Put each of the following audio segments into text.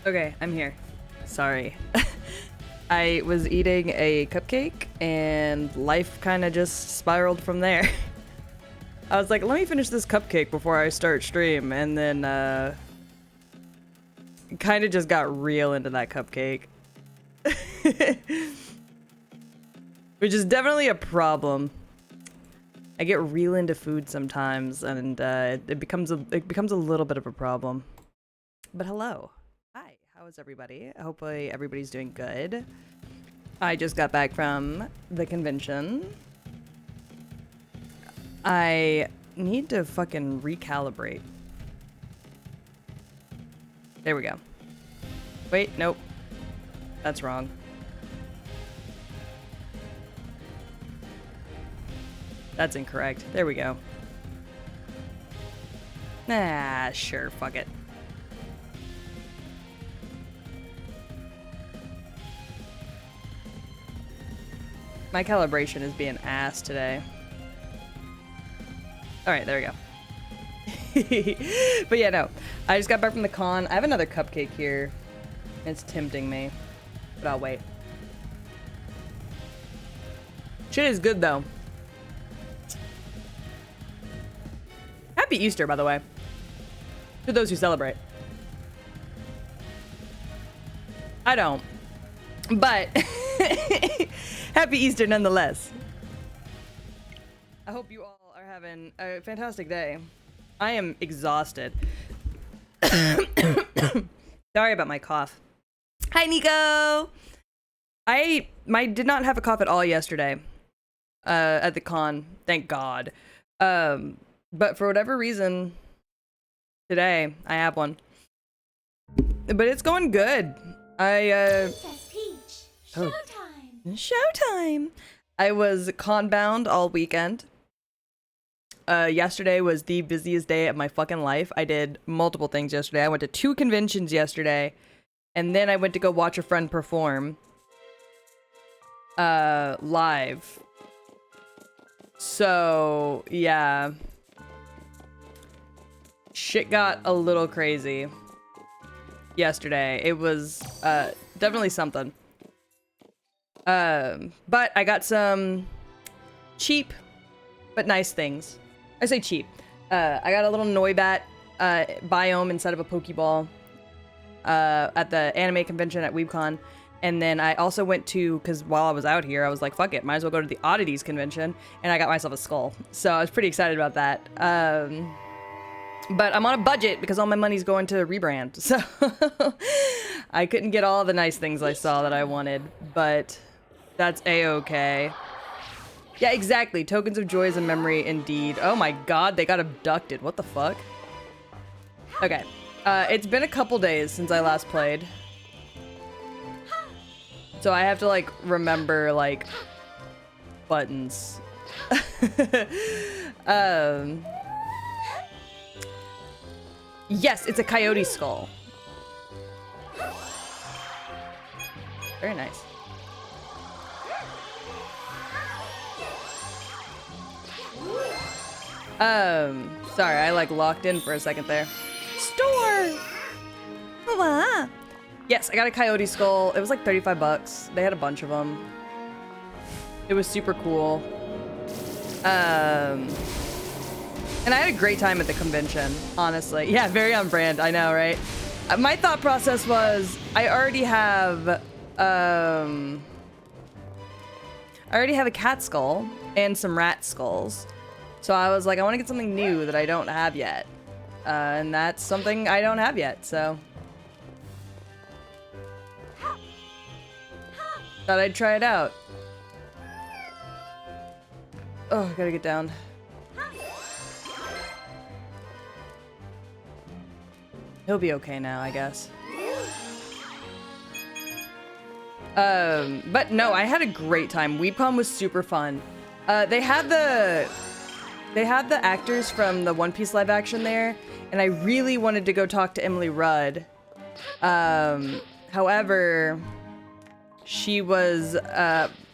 Okay, I'm here. Sorry. I was eating a cupcake and life kind of just spiraled from there. I was like, let me finish this cupcake before I start stream, and then kind of just got real into that cupcake. Which is definitely a problem. I get real into food sometimes, and it becomes a little bit of a problem. But hello. Hi, how is everybody? Hopefully everybody's doing good. I just got back from the convention. I need to fucking recalibrate. There we go. Wait, nope. That's wrong. That's incorrect. There we go. Ah, sure, fuck it. My calibration is being ass today. Alright, there we go. But yeah, no. I just got back from the con. I have another cupcake here. It's tempting me. But I'll wait. Shit is good, though. Happy Easter, by the way. To those who celebrate. I don't. But happy Easter nonetheless. I hope you all are having a fantastic day. I am exhausted. Sorry about my cough. Hi, Nico. I did not have a cough at all yesterday at the con. Thank God. But for whatever reason, today I have one. But it's going good. Princess Peach, Showtime. Showtime. I was con bound all weekend. Yesterday was the busiest day of my fucking life. I did multiple things yesterday. I went to 2 conventions yesterday, and then I went to go watch a friend perform live. So, yeah. Shit got a little crazy yesterday. It was definitely something. But I got some cheap but nice things. I say cheap. I got a little Noibat biome instead of a Pokeball at the anime convention at WeebCon. And then I also went to, because while I was out here, I was like, fuck it, might as well go to the Oddities convention. And I got myself a skull. So I was pretty excited about that. But I'm on a budget because all my money's going to rebrand. So I couldn't get all the nice things I saw that I wanted. But that's a-okay. Yeah, exactly. Tokens of joy is a memory indeed. Oh my god, they got abducted. What the fuck? Okay. It's been a couple days since I last played. So I have to, like, remember, like, buttons. Yes, it's a coyote skull. Very nice. Sorry, I like locked in for a second there. Store! Wow. Yes, I got a coyote skull. It was like 35 bucks. They had a bunch of them. It was super cool. And I had a great time at the convention, honestly. Yeah, very on brand, I know, right? My thought process was, I already have a cat skull and some rat skulls. So I was like, I want to get something new that I don't have yet. And that's something I don't have yet, so. Thought I'd try it out. Oh, I gotta get down. He'll be okay now, I guess. But no, I had a great time. WeebCon was super fun. They had the actors from the One Piece live action there, and I really wanted to go talk to Emily Rudd. However, she was,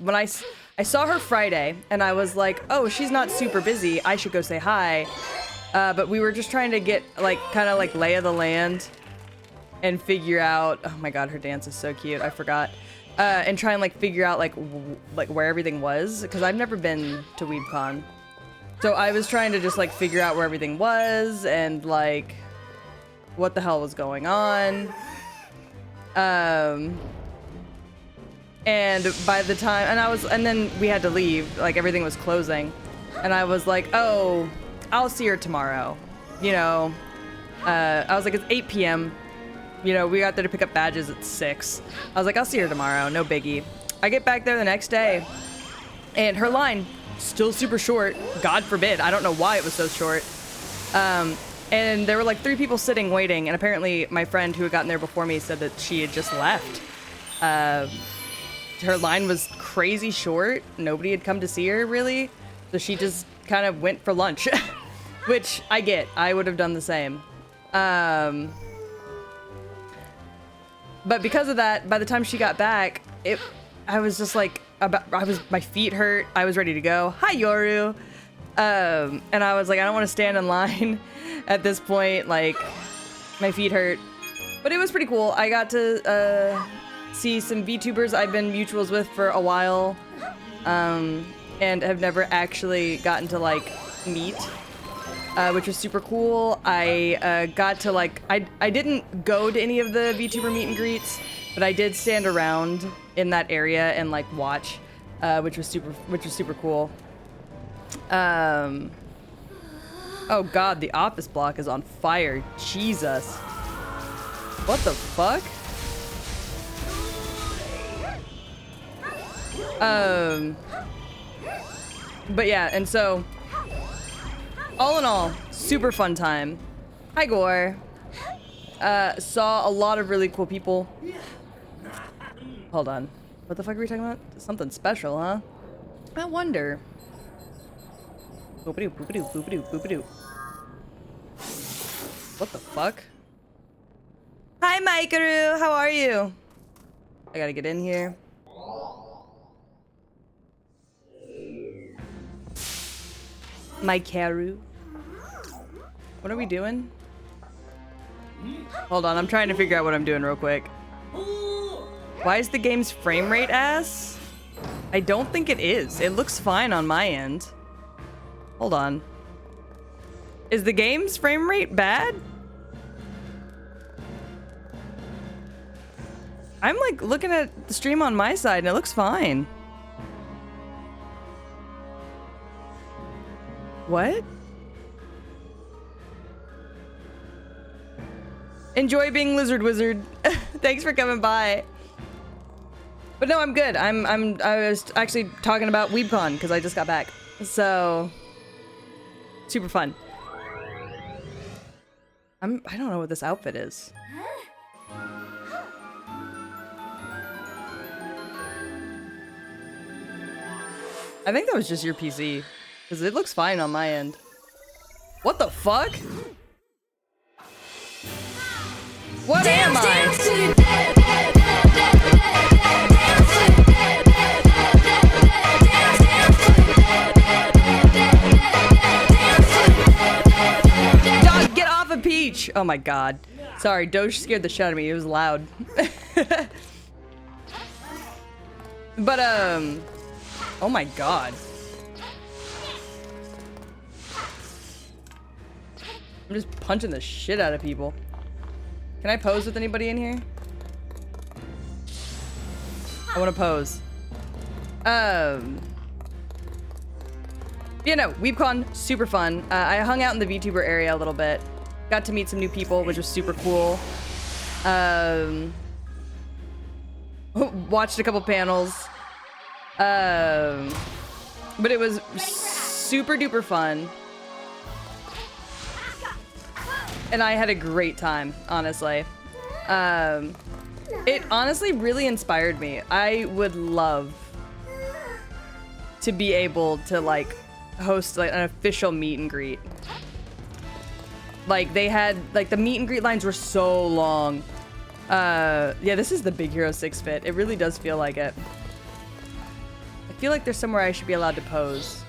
when I saw her Friday, and I was like, oh, she's not super busy, I should go say hi. But we were just trying to get, like, kind of like lay of the land and figure out, oh my god, her dance is so cute, I forgot. And try and like figure out like where everything was, because I've never been to WeebCon. So I was trying to just like figure out where everything was and like what the hell was going on. And by the time, and then we had to leave, like everything was closing. And I was like, oh, I'll see her tomorrow. You know, I was like, it's 8 p.m. You know, we got there to pick up badges at 6. I was like, I'll see her tomorrow, no biggie. I get back there the next day, and her line, still super short. God forbid, I don't know why it was so short. And there were like 3 people sitting waiting, and apparently my friend who had gotten there before me said that she had just left. her line was crazy short. Nobody had come to see her really, so she just kind of went for lunch, which I get. I would have done the same. But because of that, by the time she got back, I was just like, my feet hurt. I was ready to go. Hi, Yoru. And I was like, I don't want to stand in line at this point. Like, my feet hurt. But it was pretty cool. I got to see some VTubers I've been mutuals with for a while, and have never actually gotten to like meet, which was super cool. I got to like, I didn't go to any of the VTuber meet and greets, but I did stand around in that area and like watch, which was super cool. Oh god, the office block is on fire. Jesus. What the fuck? But yeah, and so all in all, super fun time. Hi, Gore. Saw a lot of really cool people. Hold on. What the fuck are we talking about? Something special, huh? I wonder. Boop-a-doo, boop-a-doo, boop-a-doo, boop-a-doo. What the fuck? Hi, Mikeru. How are you? I gotta get in here. Mikeru. What are we doing? Hold on, I'm trying to figure out what I'm doing real quick. Why is the game's frame rate ass? I don't think it is. It looks fine on my end. Hold on. Is the game's frame rate bad? I'm like looking at the stream on my side and it looks fine. What? Enjoy being Lizard Wizard. Thanks for coming by. But no, I'm good. I was actually talking about WeebCon because I just got back. So super fun. I don't know what this outfit is. I think that was just your PC. Because it looks fine on my end. What the fuck? What am I? Dog, get off of Peach! Oh my god. Sorry, Doge scared the shit out of me. It was loud. But, oh my god. I'm just punching the shit out of people. Can I pose with anybody in here? I want to pose. You know, WeebCon, super fun. I hung out in the VTuber area a little bit. Got to meet some new people, which was super cool. Watched a couple panels. But it was super duper fun. And I had a great time, honestly. It honestly really inspired me. I would love to be able to like host like an official meet and greet. Like they had like the meet and greet lines were so long. Yeah, this is the Big Hero 6 fit. It really does feel like it. I feel like there's somewhere I should be allowed to pose.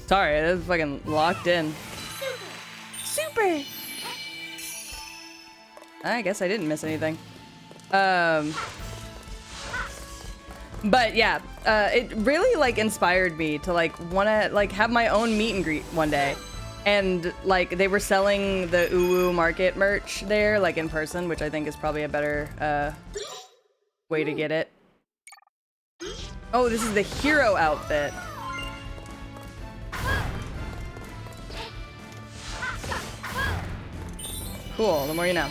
Sorry, it was fucking locked in. Super! I guess I didn't miss anything. But yeah, it really like inspired me to like wanna like have my own meet and greet one day. And like they were selling the Uwu Market merch there, like in person, which I think is probably a better way to get it. Oh, this is the hero outfit. Cool, the more you know.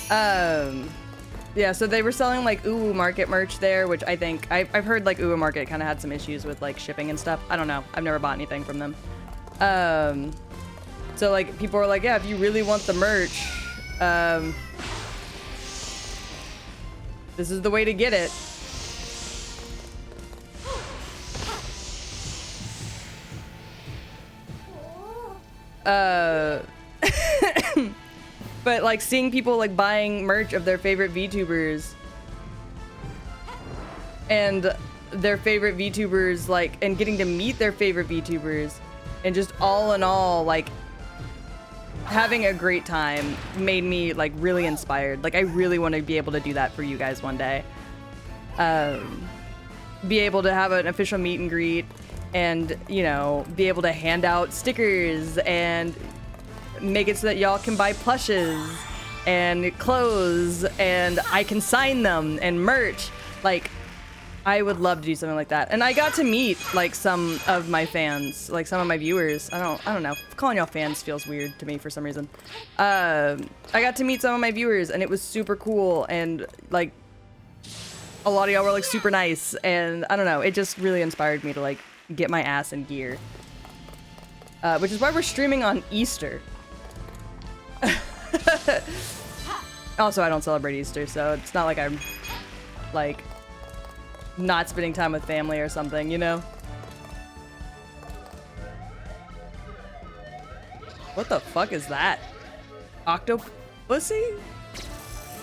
Yeah, so they were selling like Uwu Market merch there, which I think I've heard like Uwu Market kind of had some issues with like shipping and stuff. I don't know. I've never bought anything from them. So like people were like, yeah, if you really want the merch, this is the way to get it. But like seeing people like buying merch of their favorite VTubers and their favorite VTubers like and getting to meet their favorite VTubers and just all in all like having a great time made me like really inspired. Like I really want to be able to do that for you guys one day. Be able to have an official meet and greet and, you know, be able to hand out stickers and make it so that y'all can buy plushes and clothes and I can sign them and merch. Like, I would love to do something like that. And I got to meet like some of my fans, like some of my viewers. I don't know. Calling y'all fans feels weird to me for some reason. I got to meet some of my viewers and it was super cool and like a lot of y'all were like super nice and I don't know. It just really inspired me to like get my ass in gear. Which is why we're streaming on Easter. Also, I don't celebrate Easter, so it's not like I'm like not spending time with family or something, you know? What the fuck is that? Octopussy?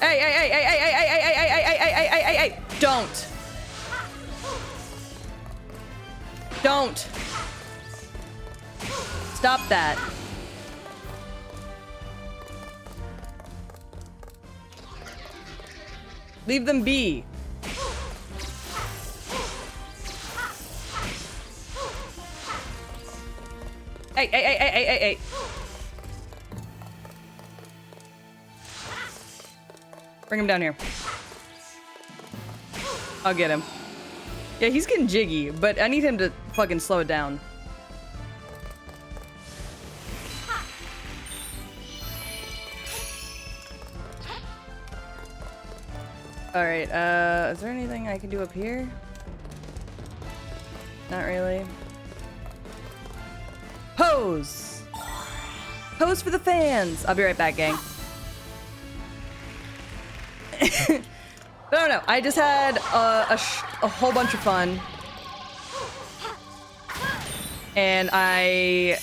Hey, hey, hey, hey, hey, hey, hey, hey, hey, hey, hey, hey, hey, hey, hey, don't! Don't! Stop that. Leave them be. Hey, hey, hey, hey, hey, hey, hey. Bring him down here. I'll get him. Yeah, he's getting jiggy, but I need him to fucking slow it down. Alright, is there anything I can do up here? Not really. Pose! Pose for the fans! I'll be right back, gang. But I don't know, I just had a whole bunch of fun. And I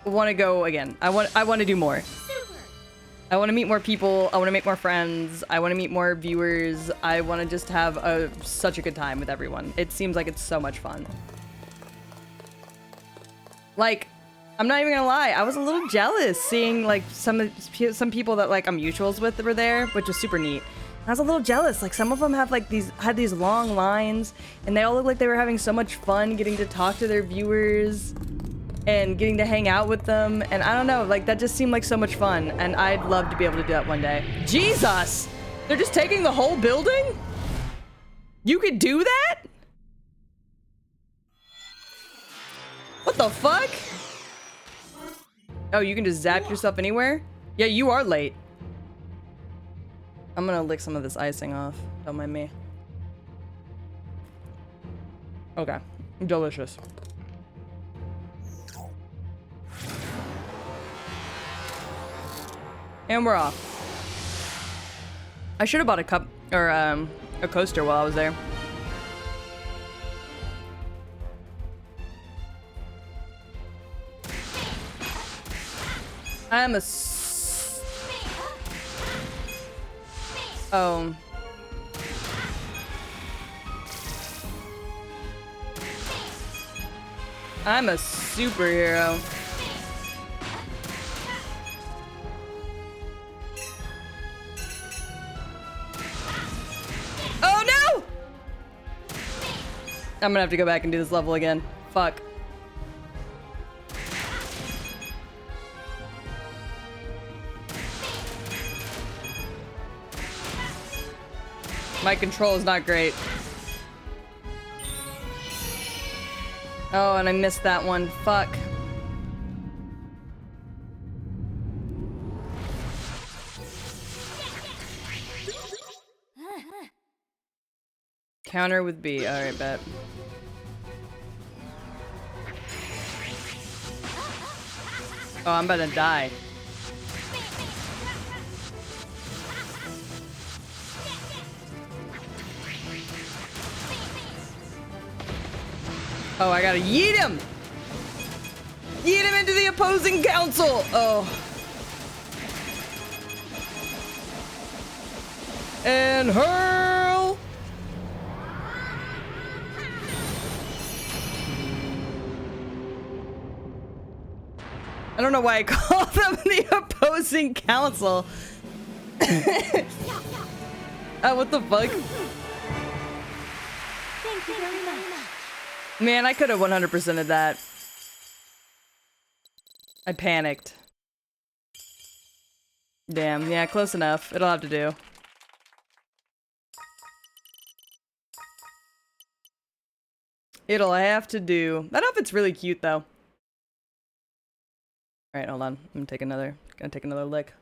want to go again. I want to do more. I want to meet more people. I want to make more friends. I want to meet more viewers. I want to just have such a good time with everyone. It seems like it's so much fun. Like, I'm not even gonna lie. I was a little jealous seeing like some people that like I'm mutuals with that were there, which was super neat. I was a little jealous. Like some of them have like had these long lines, and they all look like they were having so much fun getting to talk to their viewers and getting to hang out with them. And I don't know, like that just seemed like so much fun, and I'd love to be able to do that one day. Jesus! They're just taking the whole building? You could do that? What the fuck? Oh, you can just zap yourself anywhere? Yeah, you are late. I'm gonna lick some of this icing off. Don't mind me. Okay. Delicious. And we're off. I should have bought a cup or a coaster while I was there. I'm a oh. I'm a superhero. Oh no! I'm gonna have to go back and do this level again. Fuck. My control is not great. Oh, and I missed that one. Fuck. Counter with B. Alright, bet. Oh, I'm about to die. Oh, I gotta yeet him! Yeet him into the opposing council! Oh. And hurl! I don't know why I call them the opposing council. What the fuck? Thank you very much. Man, I could have 100%ed that. I panicked. Damn, yeah, close enough. It'll have to do. It'll have to do. That outfit's really cute, though. Alright, hold on. I'm gonna take another lick.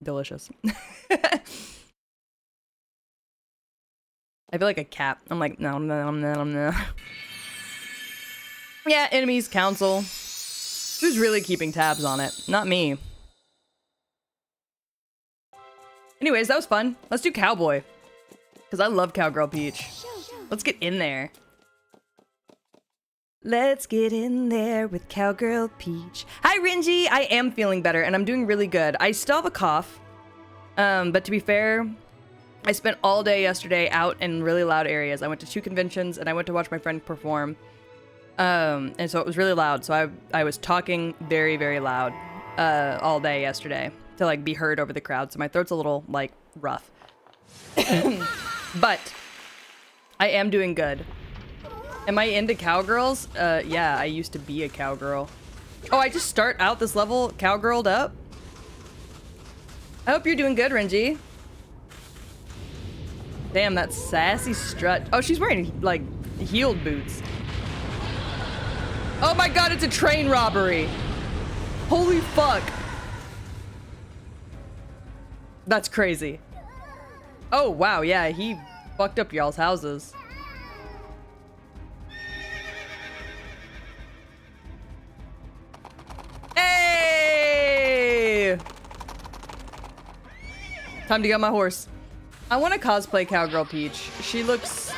Delicious. I feel like a cat. I'm like, no. Yeah, enemies, council. Who's really keeping tabs on it? Not me. Anyways, that was fun. Let's do Cowboy. Because I love Cowgirl Peach. Let's get in there. Let's get in there with Cowgirl Peach. Hi, Ringy. I am feeling better, and I'm doing really good. I still have a cough. But to be fair, I spent all day yesterday out in really loud areas. I went to 2 conventions, and I went to watch my friend perform. And so it was really loud. So I was talking very, very loud all day yesterday to, like, be heard over the crowd. So my throat's a little, like, rough. But I am doing good. Am I into cowgirls? Yeah, I used to be a cowgirl. Oh, I just start out this level cowgirled up? I hope you're doing good, Renji. Damn, that sassy strut. Oh, she's wearing, like, heeled boots. Oh my god, it's a train robbery. Holy fuck. That's crazy. Oh, wow, yeah, he fucked up y'all's houses. Hey! Time to get on my horse. I want to cosplay Cowgirl Peach. She looks...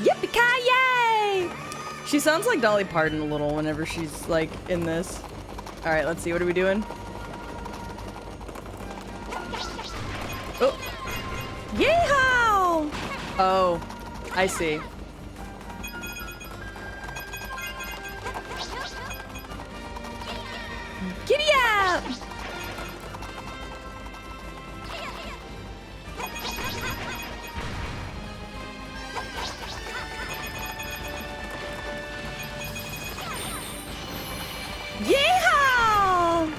Yippee-ki-yay! She sounds like Dolly Parton a little whenever she's, like, in this. Alright, let's see. What are we doing? Oh. Yeehaw! Oh, I see. Giddy up! Yeehaw!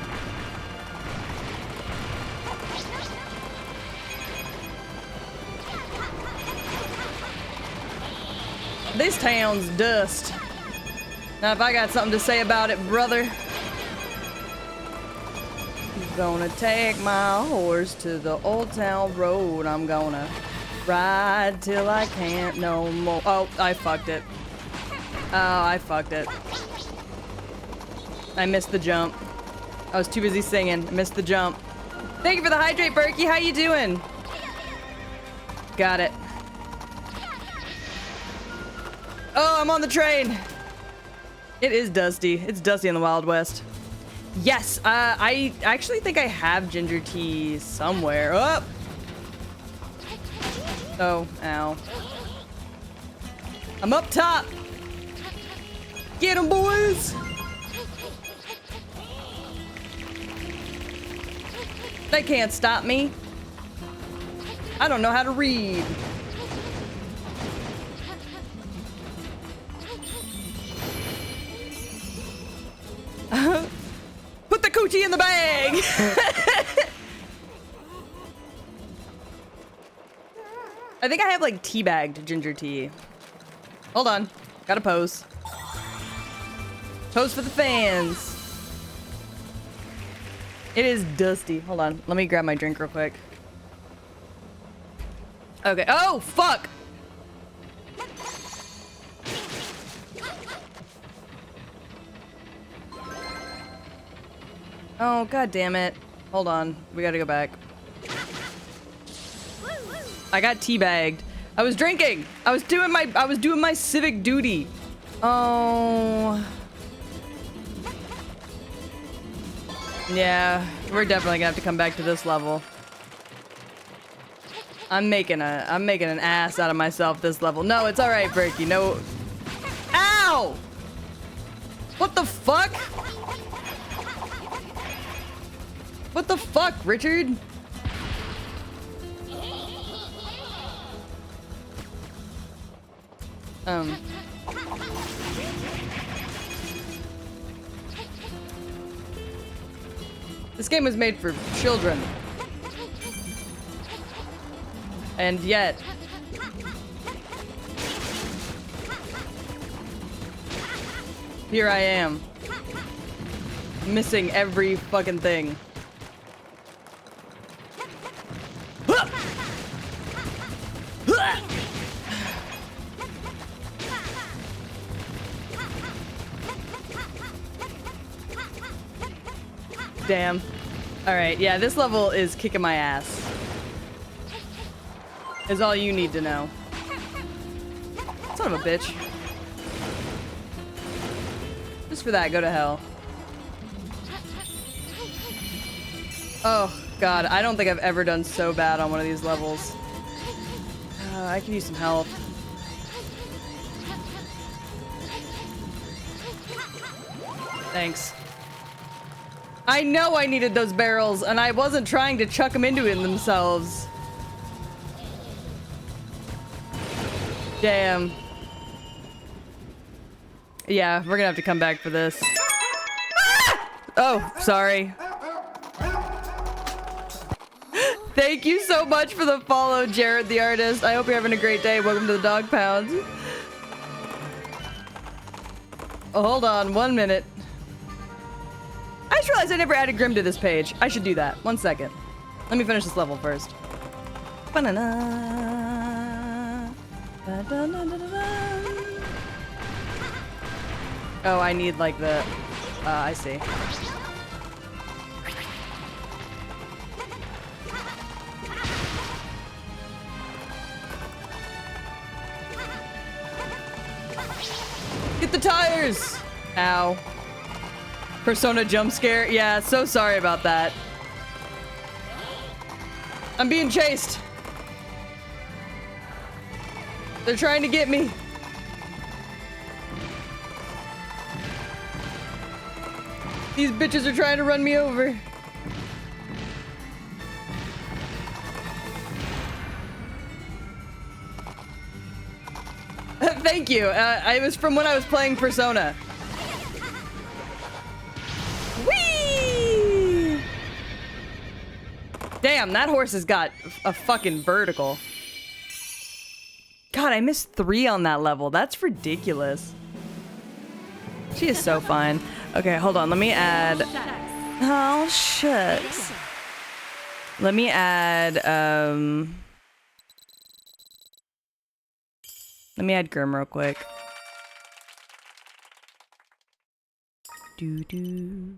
This town's dust. Now, if I got something to say about it, brother, gonna take my horse to the old town road. I'm gonna ride till I can't no more. Oh, I fucked it. Oh, I fucked it. I missed the jump. I was too busy singing. I missed the jump. Thank you for the hydrate, Berkey. How you doing? Got it. Oh, I'm on the train. It is dusty. It's dusty in the Wild West. Yes, I actually think I have ginger tea somewhere. Oh! Oh, ow. I'm up top. Get 'em, boys. They can't stop me. I don't know how to read. Put the coochie in the bag. I think I have like teabagged ginger tea. Hold on. Gotta pose. Pose for the fans. It is dusty. Hold on. Let me grab my drink real quick. Okay. Oh, fuck! Oh, god damn it. Hold on. We gotta go back. I got teabagged. I was drinking! I was doing my civic duty. Oh. Yeah, we're definitely gonna have to come back to this level. I'm making an ass out of myself this level. No, it's alright, Berkey. No. Ow! What the fuck? What the fuck, Richard? This game was made for children. And yet... here I am. Missing every fucking thing. Damn. Alright, yeah, this level is kicking my ass. Is all you need to know. Son of a bitch. Just for that, go to hell. Oh, God, I don't think I've ever done so bad on one of these levels. I could use some help. Thanks. I know I needed those barrels, and I wasn't trying to chuck them into it themselves. Damn. Yeah, we're gonna have to come back for this. Ah! Oh, sorry. Thank you so much for the follow, Jared the artist. I hope you're having a great day. Welcome to the dog pound. Oh, hold on 1 minute. I just realized I never added Grim to this page. I should do that. 1 second. Let me finish this level first. Ba-na-na. Ba-da-na-da-da-da. Oh, I need like the... I see. Get the tires! Ow. Persona jump scare? Yeah, so sorry about that. I'm being chased. They're trying to get me. These bitches are trying to run me over. Thank you. It was from when I was playing Persona. Whee! Damn, that horse has got a fucking vertical. God, I missed 3 on that level. That's ridiculous. She is so fine. Okay, hold on. Let me add... oh, shucks. Let me add, let me add Grim real quick. Do-do.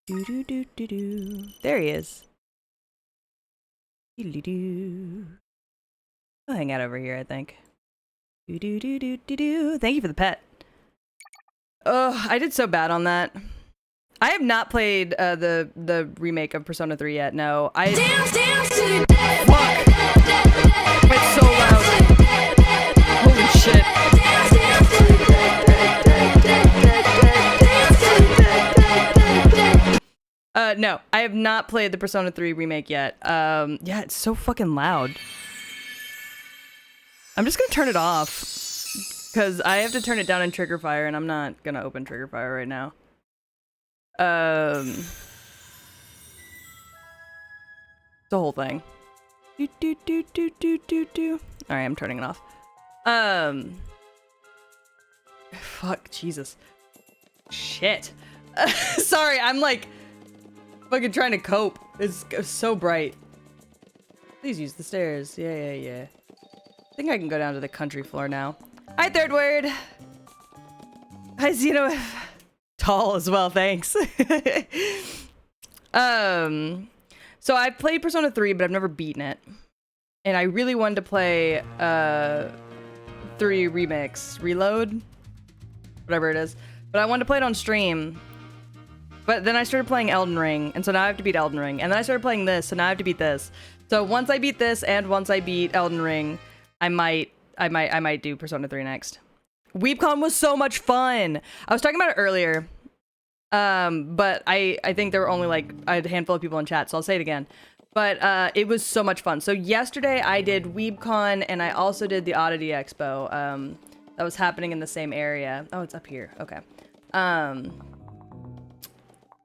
Do-do-do-do-do. There he is. Do-do-do. I'll hang out over here, I think. Do-do-do-do-do-do. Thank you for the pet. Oh, I did so bad on that. I have not played the remake of Persona 3 yet. No, I. Dance to the death. Fuck! It's so loud. Holy shit! No, I have not played the Persona 3 remake yet. Yeah, it's so fucking loud. I'm just gonna turn it off because I have to turn it down in Trigger Fire, and I'm not gonna open Trigger Fire right now. The whole thing. Alright, I'm turning it off. Fuck, Jesus. Shit. Sorry, I'm like... Fucking trying to cope. It's so bright. Please use the stairs. Yeah. I think I can go down to the country floor now. Hi, third word. Hi, Xeno. Tall as well, thanks. So I've played Persona 3, but I've never beaten it. And I really wanted to play 3 Remix Reload, whatever it is. But I wanted to play it on stream. But then I started playing Elden Ring, and so now I have to beat Elden Ring. And then I started playing this, so now I have to beat this. So once I beat this and once I beat Elden Ring, I might do Persona 3 next. WeebCon was so much fun. I was talking about it earlier. But I think there were only like a handful of people in chat, so I'll say it again. But it was so much fun. So yesterday I did WeebCon and I also did the Oddity Expo. That was happening in the same area. Oh, it's up here. Okay.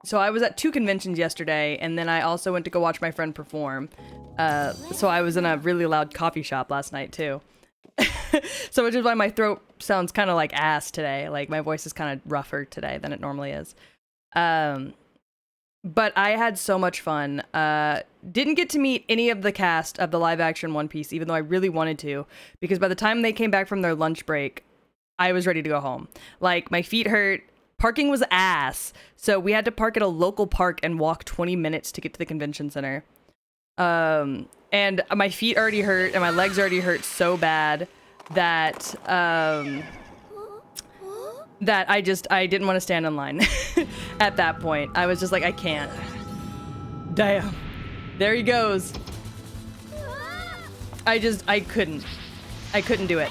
So I was at 2 conventions yesterday, and then I also went to go watch my friend perform. So I was in a really loud coffee shop last night too. So which is why my throat sounds kind of like ass today. Like my voice is kind of rougher today than it normally is. But I had so much fun. Didn't get to meet any of the cast of the live action One Piece, even though I really wanted to, because by the time they came back from their lunch break, I was ready to go home. Like my feet hurt. Parking was ass. So we had to park at a local park and walk 20 minutes to get to the convention center. And my feet already hurt and my legs already hurt so bad that that I didn't want to stand in line at that point. I was just like, I can't. Damn. There he goes. I couldn't do it.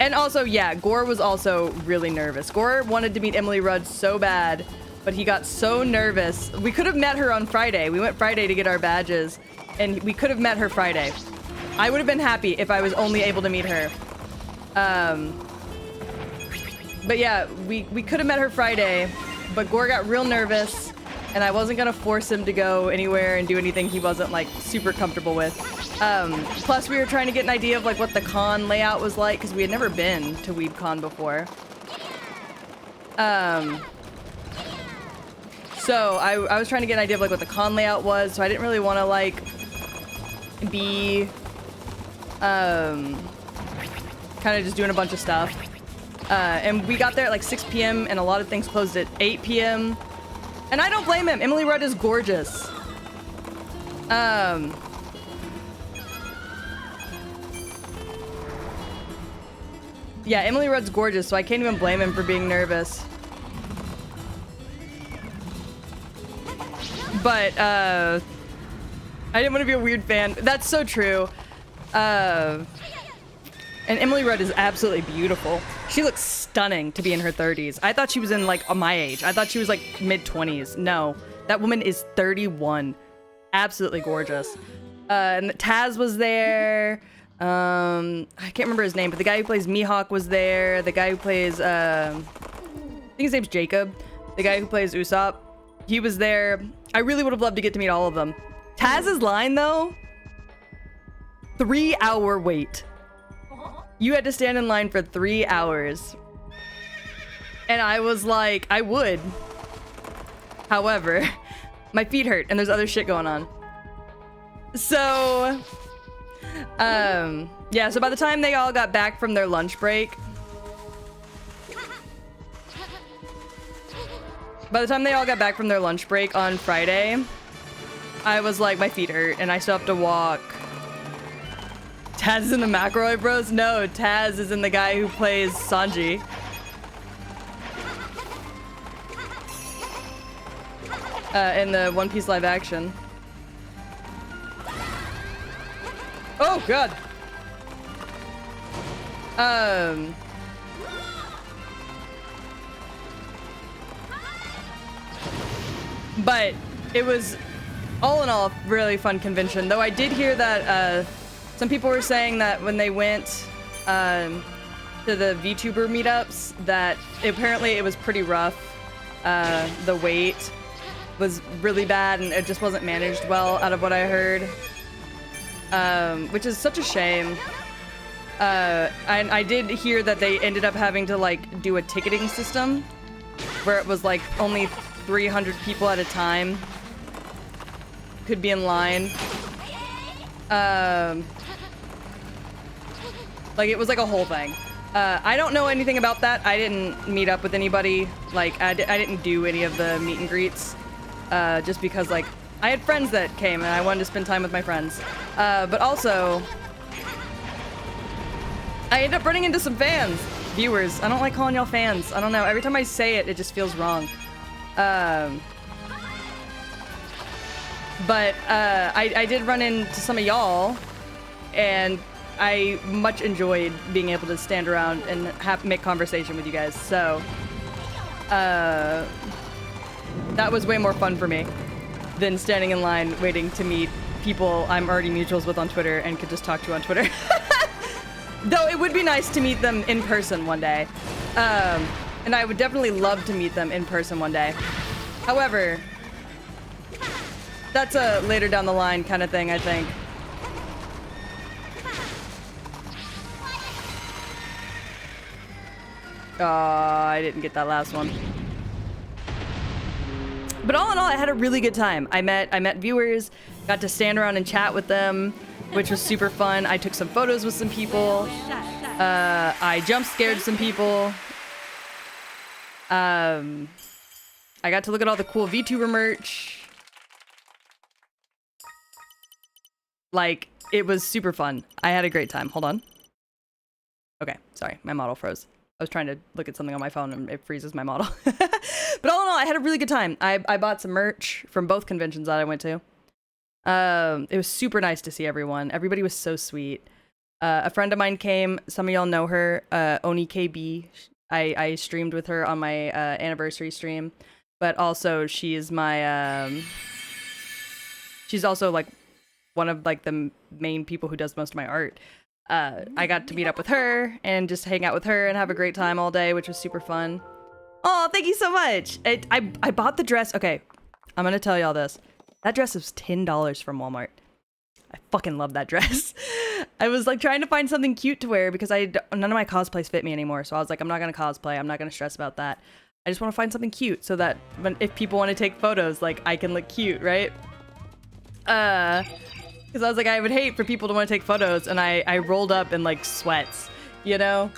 And also, yeah, Gore was also really nervous. Gore wanted to meet Emily Rudd so bad, but he got so nervous. We could have met her on Friday. We went Friday to get our badges, and we could have met her Friday. I would have been happy if I was only able to meet her. But yeah, we could have met her Friday, but Gore got real nervous, and I wasn't gonna force him to go anywhere and do anything he wasn't like super comfortable with. Plus we were trying to get an idea of like what the con layout was like, because we had never been to WeebCon before. So I was trying to get an idea of like what the con layout was, so I didn't really want to like be kind of just doing a bunch of stuff. And we got there at like 6 p.m. and a lot of things closed at 8 p.m. And I don't blame him. Emily Rudd is gorgeous. Yeah, Emily Rudd's gorgeous, so I can't even blame him for being nervous. But, I didn't want to be a weird fan. That's so true. And Emily Rudd is absolutely beautiful. She looks stunning to be in her 30s. I thought she was in, like, my age. I thought she was, like, mid-20s. No. That woman is 31. Absolutely gorgeous. And Taz was there. I can't remember his name, but the guy who plays Mihawk was there. The guy who plays, I think his name's Jacob. The guy who plays Usopp. He was there. I really would have loved to get to meet all of them. Taz's line, though, 3-hour wait. You had to stand in line for 3 hours. And I was like, I would. However, my feet hurt and there's other shit going on. So, yeah, so by the time they all got back from their lunch break, on Friday, I was like, my feet hurt and I still have to walk. Taz is in the McElroy Bros? No, Taz is in the guy who plays Sanji. In the One Piece live action. Oh, God. But it was, all in all, a really fun convention. Though I did hear that, some people were saying that when they went to the VTuber meetups, that apparently it was pretty rough. The wait was really bad and it just wasn't managed well out of what I heard. Which is such a shame. I did hear that they ended up having to like do a ticketing system where it was like only 300 people at a time could be in line. Like, it was like a whole thing. I don't know anything about that. I didn't meet up with anybody. Like, I didn't do any of the meet and greets. Just because, like, I had friends that came and I wanted to spend time with my friends. But also, I ended up running into some fans. Viewers. I don't like calling y'all fans. I don't know. Every time I say it, it just feels wrong. But I did run into some of y'all, and I much enjoyed being able to stand around and make conversation with you guys. So that was way more fun for me than standing in line waiting to meet people I'm already mutuals with on Twitter and could just talk to on Twitter. Though it would be nice to meet them in person one day. And I would definitely love to meet them in person one day. However, that's a later down the line kind of thing, I think. Oh, I didn't get that last one. But all in all, I had a really good time. I met viewers, got to stand around and chat with them, which was super fun. I took some photos with some people. I jump scared some people. I got to look at all the cool VTuber merch. Like, it was super fun. I had a great time. Hold on. Okay, sorry, my model froze. I was trying to look at something on my phone and it freezes my model. But all in all, I had a really good time. I bought some merch from both conventions that I went to. It was super nice to see everyone. Everybody was so sweet. A friend of mine came. Some of y'all know her, Oni KB. I streamed with her on my anniversary stream. But also, she's my... she's also, like, one of, like, the main people who does most of my art. I got to meet up with her and just hang out with her and have a great time all day, which was super fun. Oh, thank you so much. I bought the dress. Okay, I'm gonna tell y'all this. That dress was $10 from Walmart. I fucking love that dress. I was like trying to find something cute to wear because none of my cosplays fit me anymore. So I was like, I'm not gonna cosplay. I'm not gonna stress about that. I just want to find something cute so that if people want to take photos, like I can look cute, right? Because I was like, I would hate for people to want to take photos, and I rolled up in, like, sweats, you know?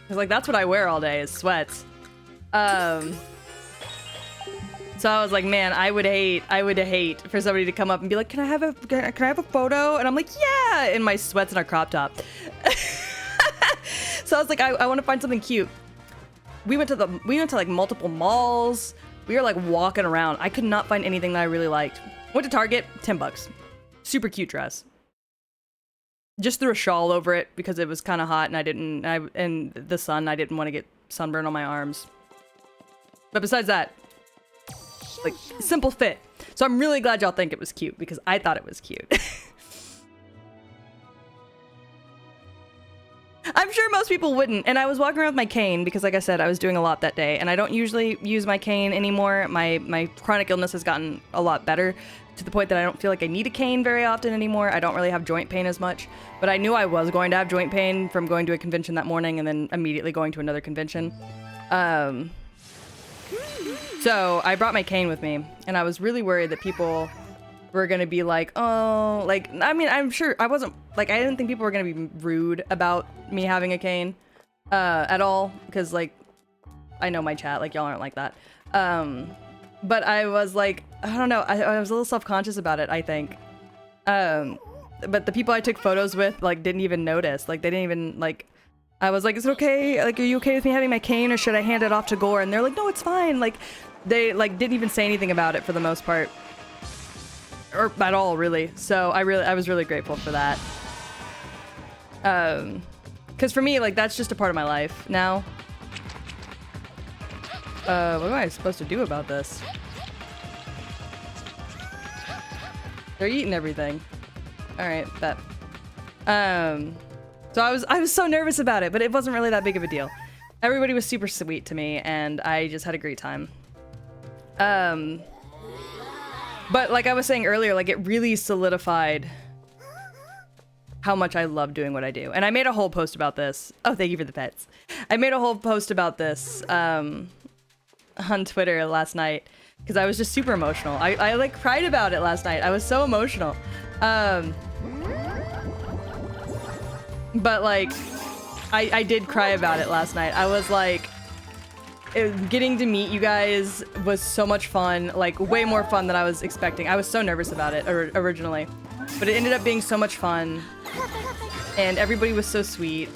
Because, like, that's what I wear all day, is sweats. So I was like, man, I would hate for somebody to come up and be like, can I have a photo? And I'm like, yeah, in my sweats and a crop top. So I was like, I want to find something cute. We went to like, multiple malls. We were, like, walking around. I could not find anything that I really liked. Went to Target, $10. Super cute dress. Just threw a shawl over it because it was kind of hot and and the sun, I didn't want to get sunburn on my arms. But besides that, like, simple fit. So I'm really glad y'all think it was cute because I thought it was cute. I'm sure most people wouldn't. And I was walking around with my cane because, like I said, I was doing a lot that day. And I don't usually use my cane anymore. My chronic illness has gotten a lot better to the point that I don't feel like I need a cane very often anymore. I don't really have joint pain as much. But I knew I was going to have joint pain from going to a convention that morning and then immediately going to another convention. So I brought my cane with me. And I was really worried that people were gonna be like, oh, like, I mean, I'm sure I wasn't, like, I didn't think people were gonna be rude about me having a cane at all, because, like, I know my chat, like, y'all aren't like that. But I was like, I don't know, I was a little self-conscious about it, I think. But the people I took photos with, like, didn't even notice, like, they didn't even, like, I was like, is it okay, like, are you okay with me having my cane, or should I hand it off to Gore? And they're like, no, it's fine, like, they, like, didn't even say anything about it for the most part. Or at all, really. So I was really grateful for that. Because for me, like, that's just a part of my life now. What am I supposed to do about this? They're eating everything. All right, bet. So I was so nervous about it, but it wasn't really that big of a deal. Everybody was super sweet to me, and I just had a great time. But like I was saying earlier, like, it really solidified how much I love doing what I do. And I made a whole post about this. Oh, thank you for the pets. I made a whole post about this on Twitter last night because I was just super emotional. I like cried about it last night. I was so emotional. But like, I did cry about it last night. I was like, getting to meet you guys was so much fun, like way more fun than I was expecting. I was so nervous about it originally, but it ended up being so much fun, and everybody was so sweet,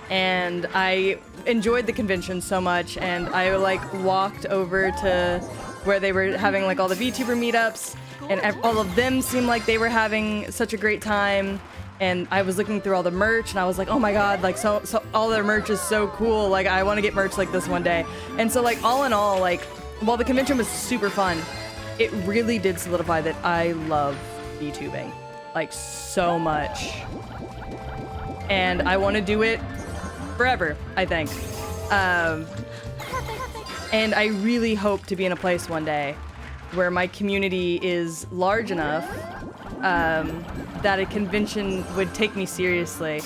and I enjoyed the convention so much, and I like walked over to where they were having like all the VTuber meetups, and all of them seemed like they were having such a great time. And I was looking through all the merch, and I was like, oh my god, like so all their merch is so cool. Like I want to get merch like this one day. And so like all in all, like while the convention was super fun, it really did solidify that I love VTubing like so much, and I want to do it forever, I think. And I really hope to be in a place one day where my community is large enough that a convention would take me seriously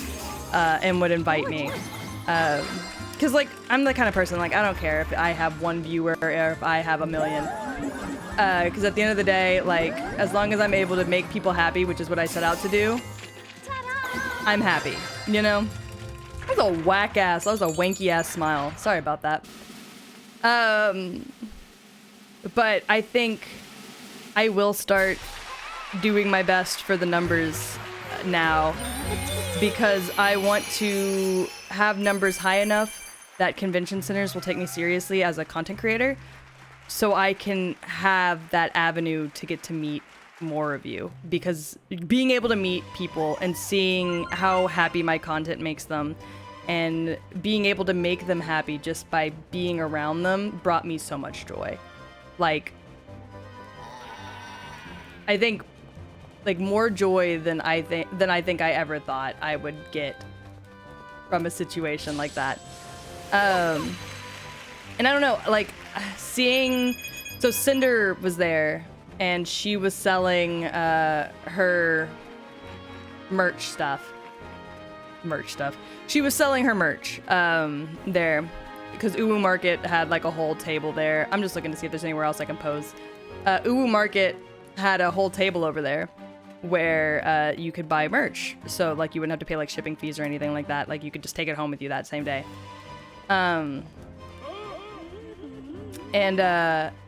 and would invite me. Because like I'm the kind of person, like I don't care if I have one viewer or if I have a million. Because at the end of the day, like as long as I'm able to make people happy, which is what I set out to do, I'm happy, you know? That was a whack ass, that was a wanky ass smile. Sorry about that. But I think I will start doing my best for the numbers now, because I want to have numbers high enough that convention centers will take me seriously as a content creator, so I can have that avenue to get to meet more of you. Because being able to meet people and seeing how happy my content makes them and being able to make them happy just by being around them brought me so much joy. Like, I think like more joy than I think I ever thought I would get from a situation like that. And I don't know, like seeing, so Cinder was there and she was selling her merch stuff. She was selling her merch there because Uwu Market had like a whole table there. I'm just looking to see if there's anywhere else I can pose. Uwu Market had a whole table over there where you could buy merch. So like you wouldn't have to pay like shipping fees or anything like that. Like you could just take it home with you that same day. And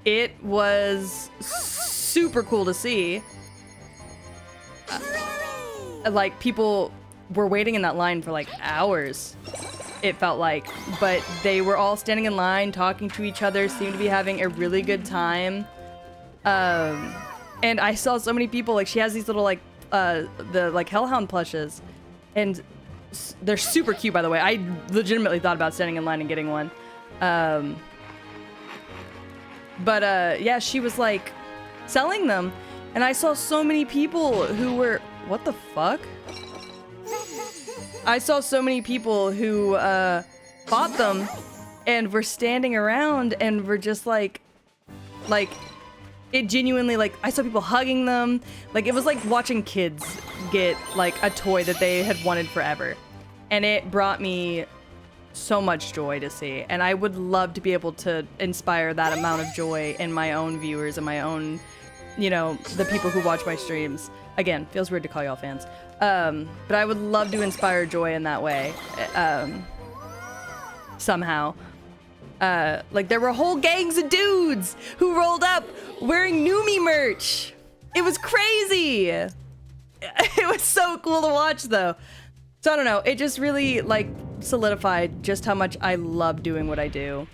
it was super cool to see. Like people were waiting in that line for like hours, it felt like, but they were all standing in line talking to each other, seemed to be having a really good time. And I saw so many people, like she has these little like the like Hellhound plushes, and they're super cute, by the way. I legitimately thought about standing in line and getting one. But yeah, she was like selling them, and I saw so many people who were, what the fuck? I saw so many people who bought them and were standing around and were just like it genuinely, like I saw people hugging them. Like it was like watching kids get like a toy that they had wanted forever, and it brought me so much joy to see. And I would love to be able to inspire that amount of joy in my own viewers and my own, you know, the people who watch my streams. Again, feels weird to call y'all fans. But I would love to inspire joy in that way, somehow. Like there were whole gangs of dudes who rolled up wearing Numi merch. It was crazy. It was so cool to watch though. So I don't know, it just really like solidified just how much I love doing what I do.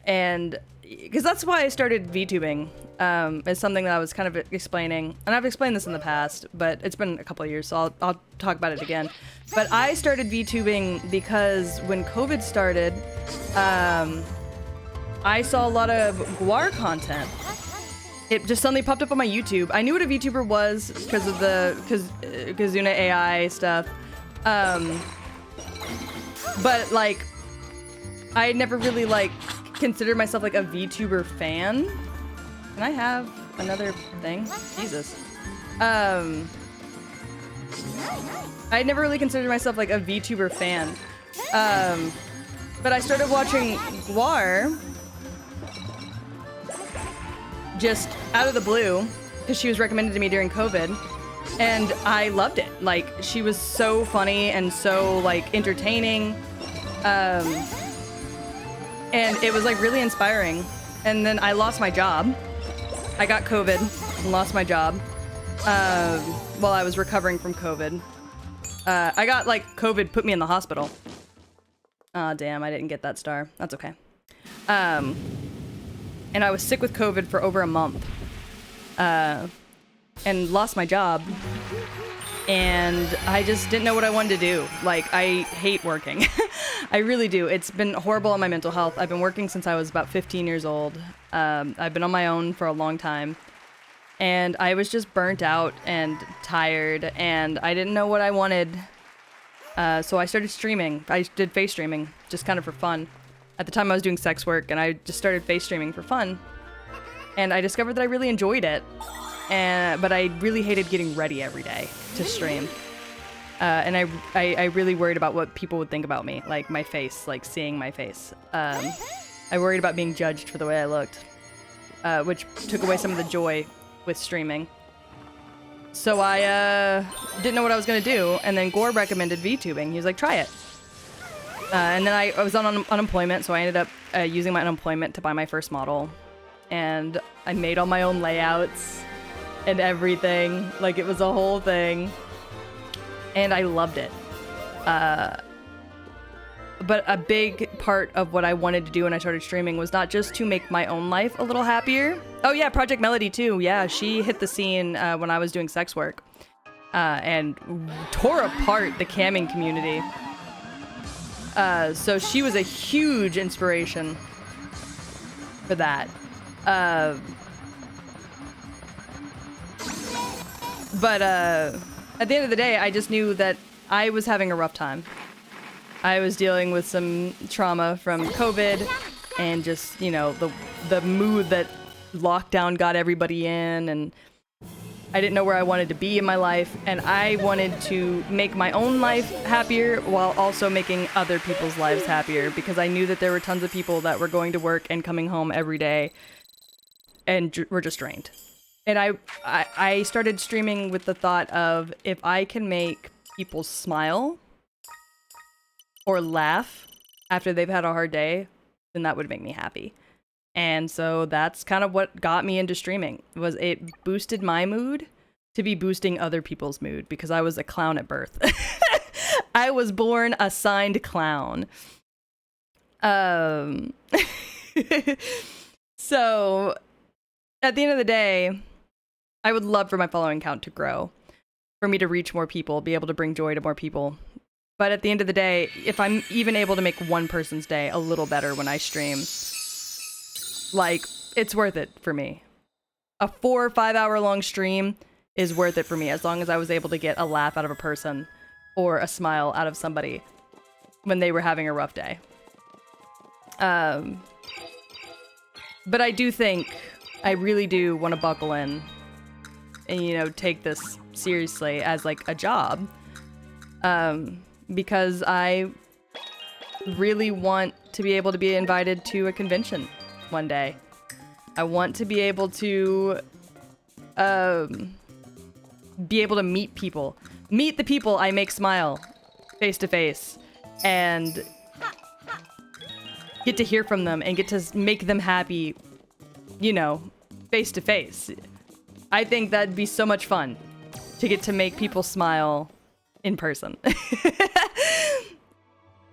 And because that's why I started VTubing. It's something that I was kind of explaining, and I've explained this in the past, but it's been a couple of years, so I'll talk about it again. But I started VTubing because when COVID started, I saw a lot of GWAR content. It just suddenly popped up on my YouTube. I knew what a VTuber was because of the Kazuna AI stuff, but like I had never really like considered myself like a VTuber fan. Can I have another thing? Jesus. I had never really considered myself like a VTuber fan. But I started watching GWAR. just out of the blue, because she was recommended to me during COVID, and I loved it. Like, she was so funny and so, like, entertaining, and it was, like, really inspiring. And then I lost my job. I got COVID and lost my job while I was recovering from COVID. I got, like, COVID put me in the hospital. Aw, damn, I didn't get that star. That's okay. And I was sick with COVID for over a month. And lost my job. And I just didn't know what I wanted to do. Like, I hate working. I really do. It's been horrible on my mental health. I've been working since I was about 15 years old. I've been on my own for a long time. And I was just burnt out and tired, and I didn't know what I wanted. So I started streaming. I did face streaming, just kind of for fun. At the time I was doing sex work, and I just started face streaming for fun. And I discovered that I really enjoyed it. But I really hated getting ready every day to stream. And I really worried about what people would think about me, like my face, like seeing my face. I worried about being judged for the way I looked, which took away some of the joy with streaming. So I didn't know what I was gonna do, and then Gore recommended VTubing. He was like, try it. And then I was on unemployment, so I ended up using my unemployment to buy my first model. And I made all my own layouts and everything. Like, it was a whole thing. And I loved it. But a big part of what I wanted to do when I started streaming was not just to make my own life a little happier. Oh yeah, Project Melody too. Yeah, she hit the scene when I was doing sex work. And tore apart the camming community. So she was a huge inspiration for that. But at the end of the day, I just knew that I was having a rough time. I was dealing with some trauma from COVID and just, you know, the mood that lockdown got everybody in, and I didn't know where I wanted to be in my life, and I wanted to make my own life happier while also making other people's lives happier, because I knew that there were tons of people that were going to work and coming home every day and were just drained. And I started streaming with the thought of, if I can make people smile or laugh after they've had a hard day, then that would make me happy. And so that's kind of what got me into streaming. Was it boosted my mood to be boosting other people's mood, because I was a clown at birth. I was born a signed clown. So at the end of the day, I would love for my following count to grow, for me to reach more people, be able to bring joy to more people. But at the end of the day, if I'm even able to make one person's day a little better when I stream, like, it's worth it for me. A 4 or 5 hour long stream is worth it for me, as long as I was able to get a laugh out of a person or a smile out of somebody when they were having a rough day. But I do think, I really do want to buckle in and, you know, take this seriously as like a job. Because I really want to be able to be invited to a convention one day. I want to be able to be able to meet people. Meet the people I make smile face to face, and get to hear from them and get to make them happy, you know, face to face. I think that'd be so much fun to get to make people smile in person.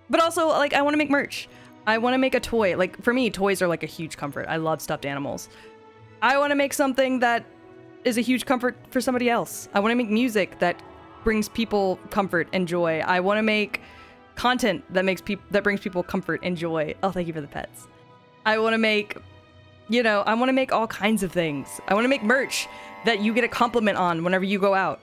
But also, like, I want to make merch. I want to make a toy. Like, for me, toys are like a huge comfort. I love stuffed animals. I want to make something that is a huge comfort for somebody else. I want to make music that brings people comfort and joy. I want to make content that brings people comfort and joy. Oh, thank you for the pets. I want to make, you know, I want to make all kinds of things. I want to make merch that you get a compliment on whenever you go out.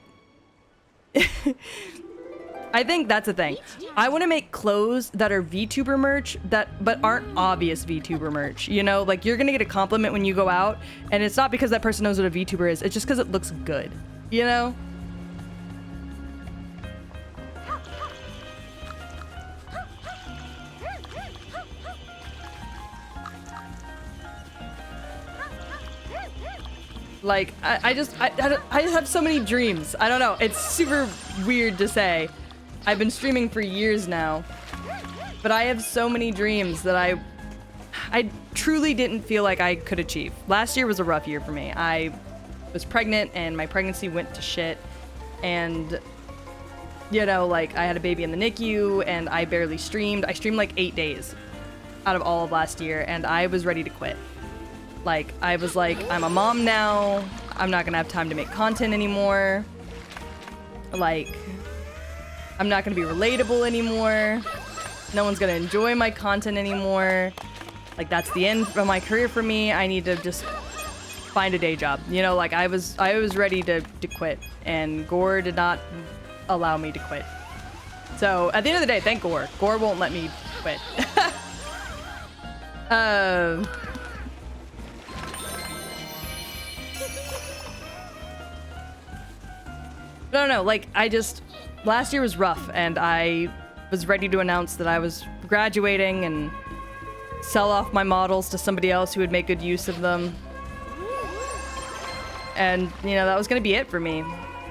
I think that's a thing. I want to make clothes that are VTuber merch but aren't obvious VTuber merch. You know, like, you're gonna get a compliment when you go out, and it's not because that person knows what a VTuber is. It's just because it looks good. You know? Like, I just have so many dreams. I don't know. It's super weird to say. I've been streaming for years now, but I have so many dreams that I truly didn't feel like I could achieve. Last year was a rough year for me. I was pregnant and my pregnancy went to shit, and you know, like, I had a baby in the NICU and I barely streamed. I streamed like 8 days out of all of last year, and I was ready to quit. Like, I was like, I'm a mom now. I'm not gonna have time to make content anymore. Like, I'm not gonna be relatable anymore. No one's gonna enjoy my content anymore. Like, that's the end of my career for me. I need to just find a day job. You know, like, I was ready to quit, and Gore did not allow me to quit. So, at the end of the day, thank Gore. Gore won't let me quit. I don't know, like, last year was rough, and I was ready to announce that I was graduating and sell off my models to somebody else who would make good use of them. And, you know, that was gonna be it for me.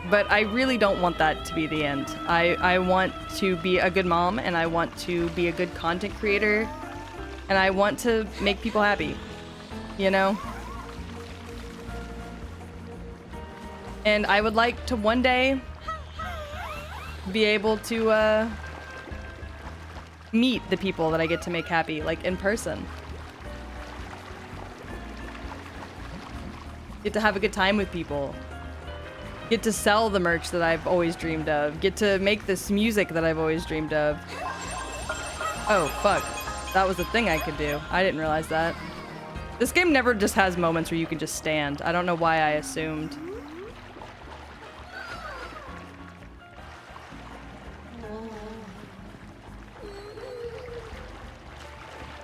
But I really don't want that to be the end. I want to be a good mom, and I want to be a good content creator, and I want to make people happy, you know? And I would like to one day be able to meet the people that I get to make happy, like, in person. Get to have a good time with people. Get to sell the merch that I've always dreamed of. Get to make this music that I've always dreamed of. Oh, fuck. That was a thing I could do. I didn't realize that. This game never just has moments where you can just stand. I don't know why I assumed.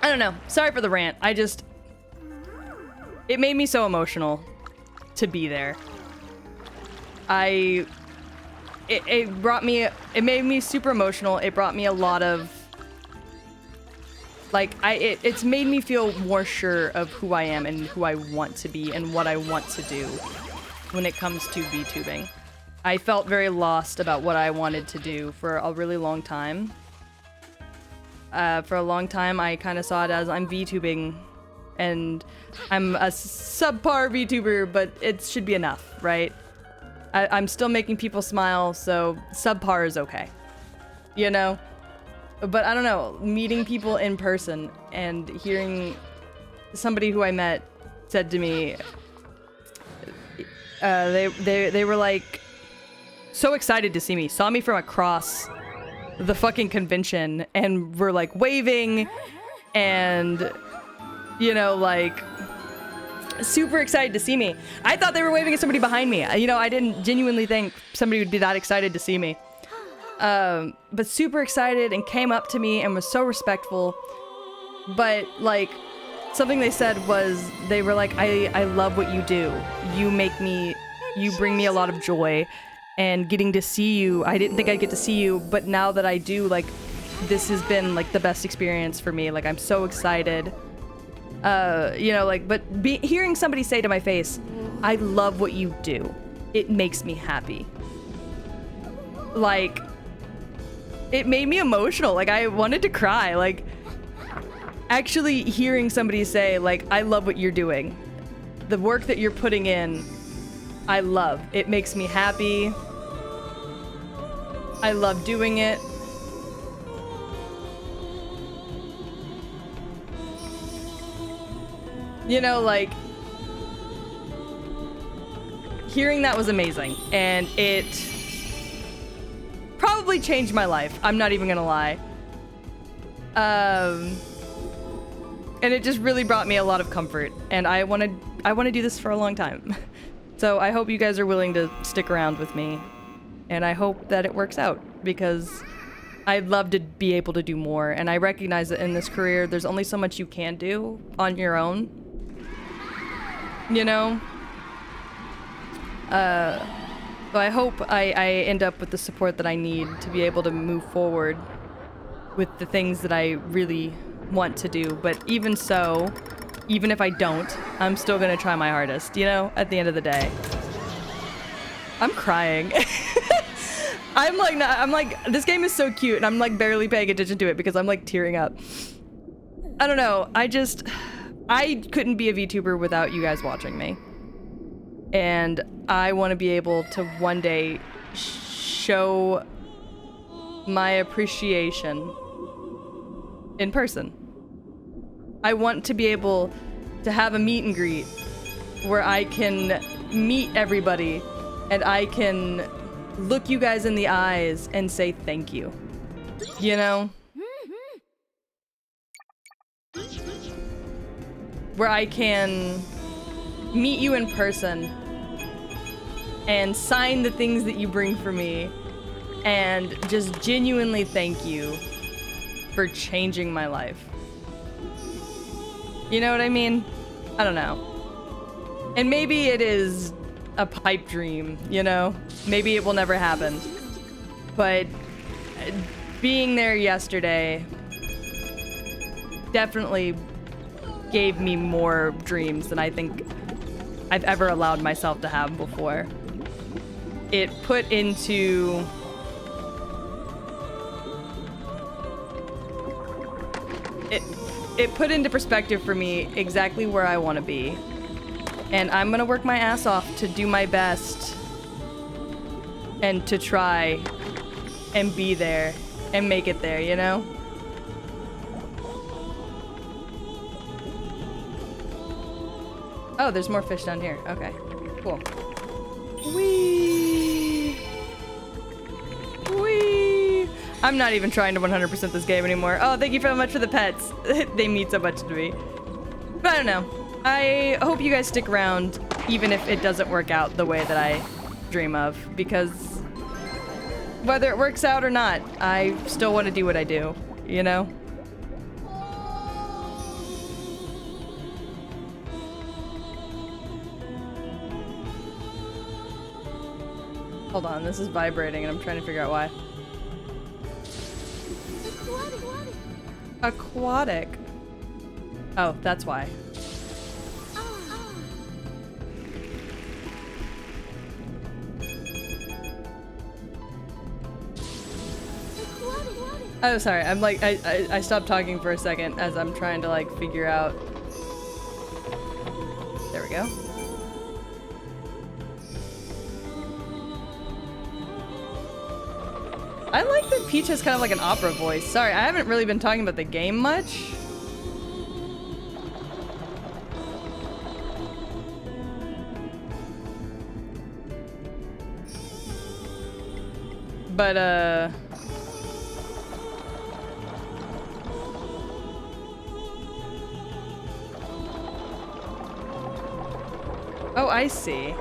I don't know. Sorry for the rant. It made me so emotional to be there. It made me super emotional. It brought me a lot of, like, it's made me feel more sure of who I am and who I want to be and what I want to do when it comes to VTubing. I felt very lost about what I wanted to do for a really long time. For a long time, I kind of saw it as I'm VTubing, and I'm a subpar VTuber, but it should be enough, right? I'm still making people smile, so subpar is okay, you know? But I don't know, meeting people in person and hearing somebody who I met said to me, they were like so excited to see me, saw me from across the fucking convention, and were like waving and, you know, like super excited to see me. I thought they were waving at somebody behind me. You know, I didn't genuinely think somebody would be that excited to see me. But super excited, and came up to me and was so respectful. But like, something they said was, they were like, I love what you do. You bring me a lot of joy. And getting to see you, I didn't think I'd get to see you, but now that I do, like, this has been like the best experience for me. Like, I'm so excited. You know, like, but hearing somebody say to my face, I love what you do, it makes me happy. Like, it made me emotional. Like, I wanted to cry. Like, actually hearing somebody say, like, I love what you're doing. The work that you're putting in, I love. It makes me happy. I love doing it. You know, like, hearing that was amazing, and it probably changed my life. I'm not even gonna lie. And it just really brought me a lot of comfort, and I want to do this for a long time. So I hope you guys are willing to stick around with me, and I hope that it works out, because I'd love to be able to do more, and I recognize that in this career there's only so much you can do on your own, you know? So I hope I end up with the support that I need to be able to move forward with the things that I really want to do. But even so, even if I don't, I'm still gonna try my hardest, you know, at the end of the day. I'm crying. I'm like, this game is so cute and I'm like barely paying attention to it because I'm like tearing up. I don't know, I couldn't be a VTuber without you guys watching me. And I want to be able to one day show my appreciation in person. I want to be able to have a meet and greet where I can meet everybody and I can look you guys in the eyes and say thank you. You know? Where I can meet you in person and sign the things that you bring for me and just genuinely thank you for changing my life. You know what I mean? I don't know. And maybe it is a pipe dream, you know? Maybe it will never happen. But being there yesterday definitely gave me more dreams than I think I've ever allowed myself to have before. It put into it put into perspective for me exactly where I want to be. And I'm gonna work my ass off to do my best and to try and be there and make it there, you know? Oh, there's more fish down here. Okay, cool. Whee! Whee! I'm not even trying to 100% this game anymore. Oh, thank you very much for the pets. They mean so much to me. But I don't know. I hope you guys stick around, even if it doesn't work out the way that I dream of, because whether it works out or not, I still want to do what I do, you know? Hold on, this is vibrating and I'm trying to figure out why. Aquatic. Oh, that's why. Oh, sorry. I'm like, I stopped talking for a second as I'm trying to like figure out. There we go. I like that Peach has kind of like an opera voice. Sorry, I haven't really been talking about the game much. But, oh, I see.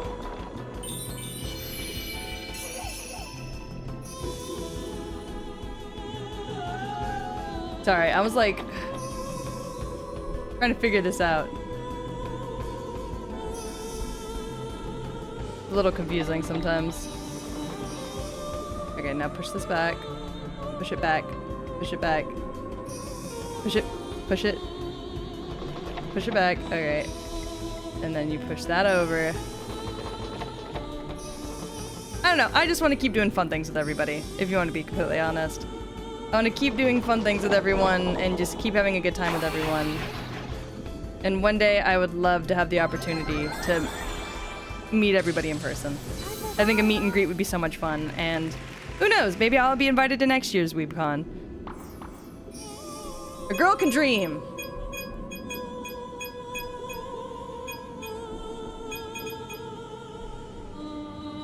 Sorry, I was like trying to figure this out. A little confusing sometimes. Okay, now push this back. Push it back. Push it back. Push it. Push it. Push it back. Okay. And then you push that over. I don't know. I just want to keep doing fun things with everybody, if you want to be completely honest. I want to keep doing fun things with everyone and just keep having a good time with everyone. And one day I would love to have the opportunity to meet everybody in person. I think a meet and greet would be so much fun, and who knows, maybe I'll be invited to next year's WeebCon. A girl can dream.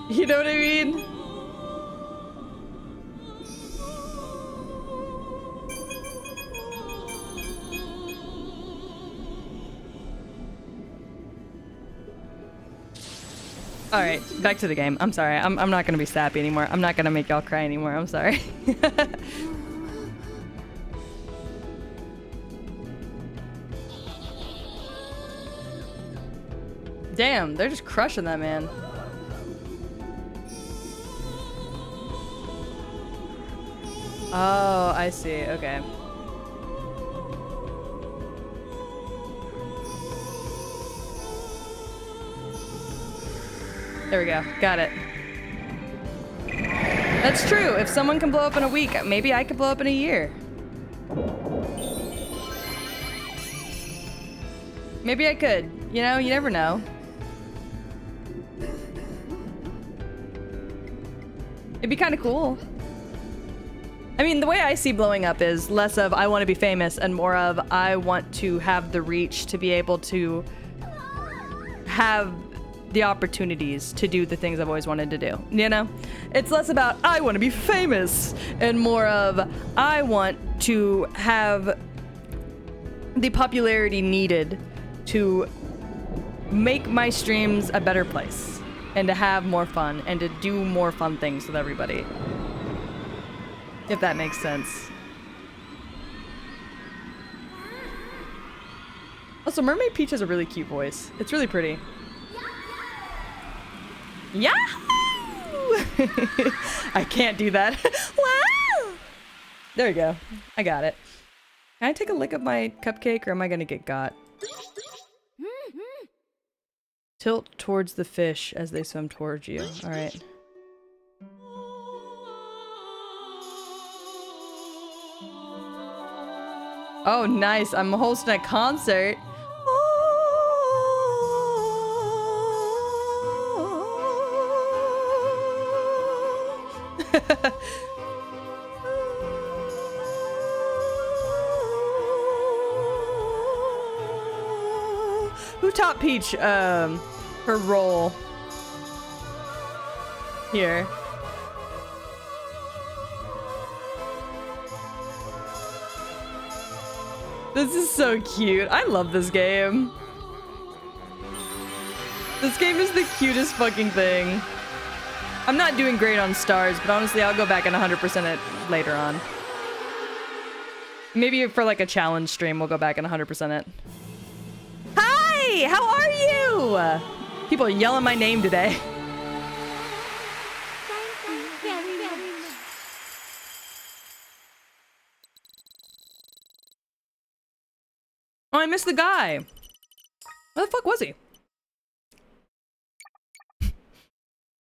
You know what I mean? Alright, back to the game. I'm sorry. I'm not gonna be sappy anymore. I'm not gonna make y'all cry anymore. I'm sorry. Damn, they're just crushing that man. Oh, I see. Okay. There we go. Got it. That's true. If someone can blow up in a week, maybe I could blow up in a year. Maybe I could. You know, you never know. It'd be kind of cool. I mean, the way I see blowing up is less of I want to be famous and more of I want to have the reach to be able to have the opportunities to do the things I've always wanted to do. You know? It's less about I want to be famous and more of I want to have the popularity needed to make my streams a better place and to have more fun and to do more fun things with everybody. If that makes sense. Also, Mermaid Peach has a really cute voice. It's really pretty. Yahoo! I can't do that. Wow! There we go. I got it. Can I take a lick of my cupcake or am I gonna get got? Tilt towards the fish as they swim towards you. Alright. Oh, nice. I'm hosting a concert. Who taught Peach her role here? This is so cute. I love this game. This game is the cutest fucking thing. I'm not doing great on stars, but honestly, I'll go back and 100% it later on. Maybe for like a challenge stream, we'll go back and 100% it. Hi! How are you? People are yelling my name today. Oh, I missed the guy. Where the fuck was he?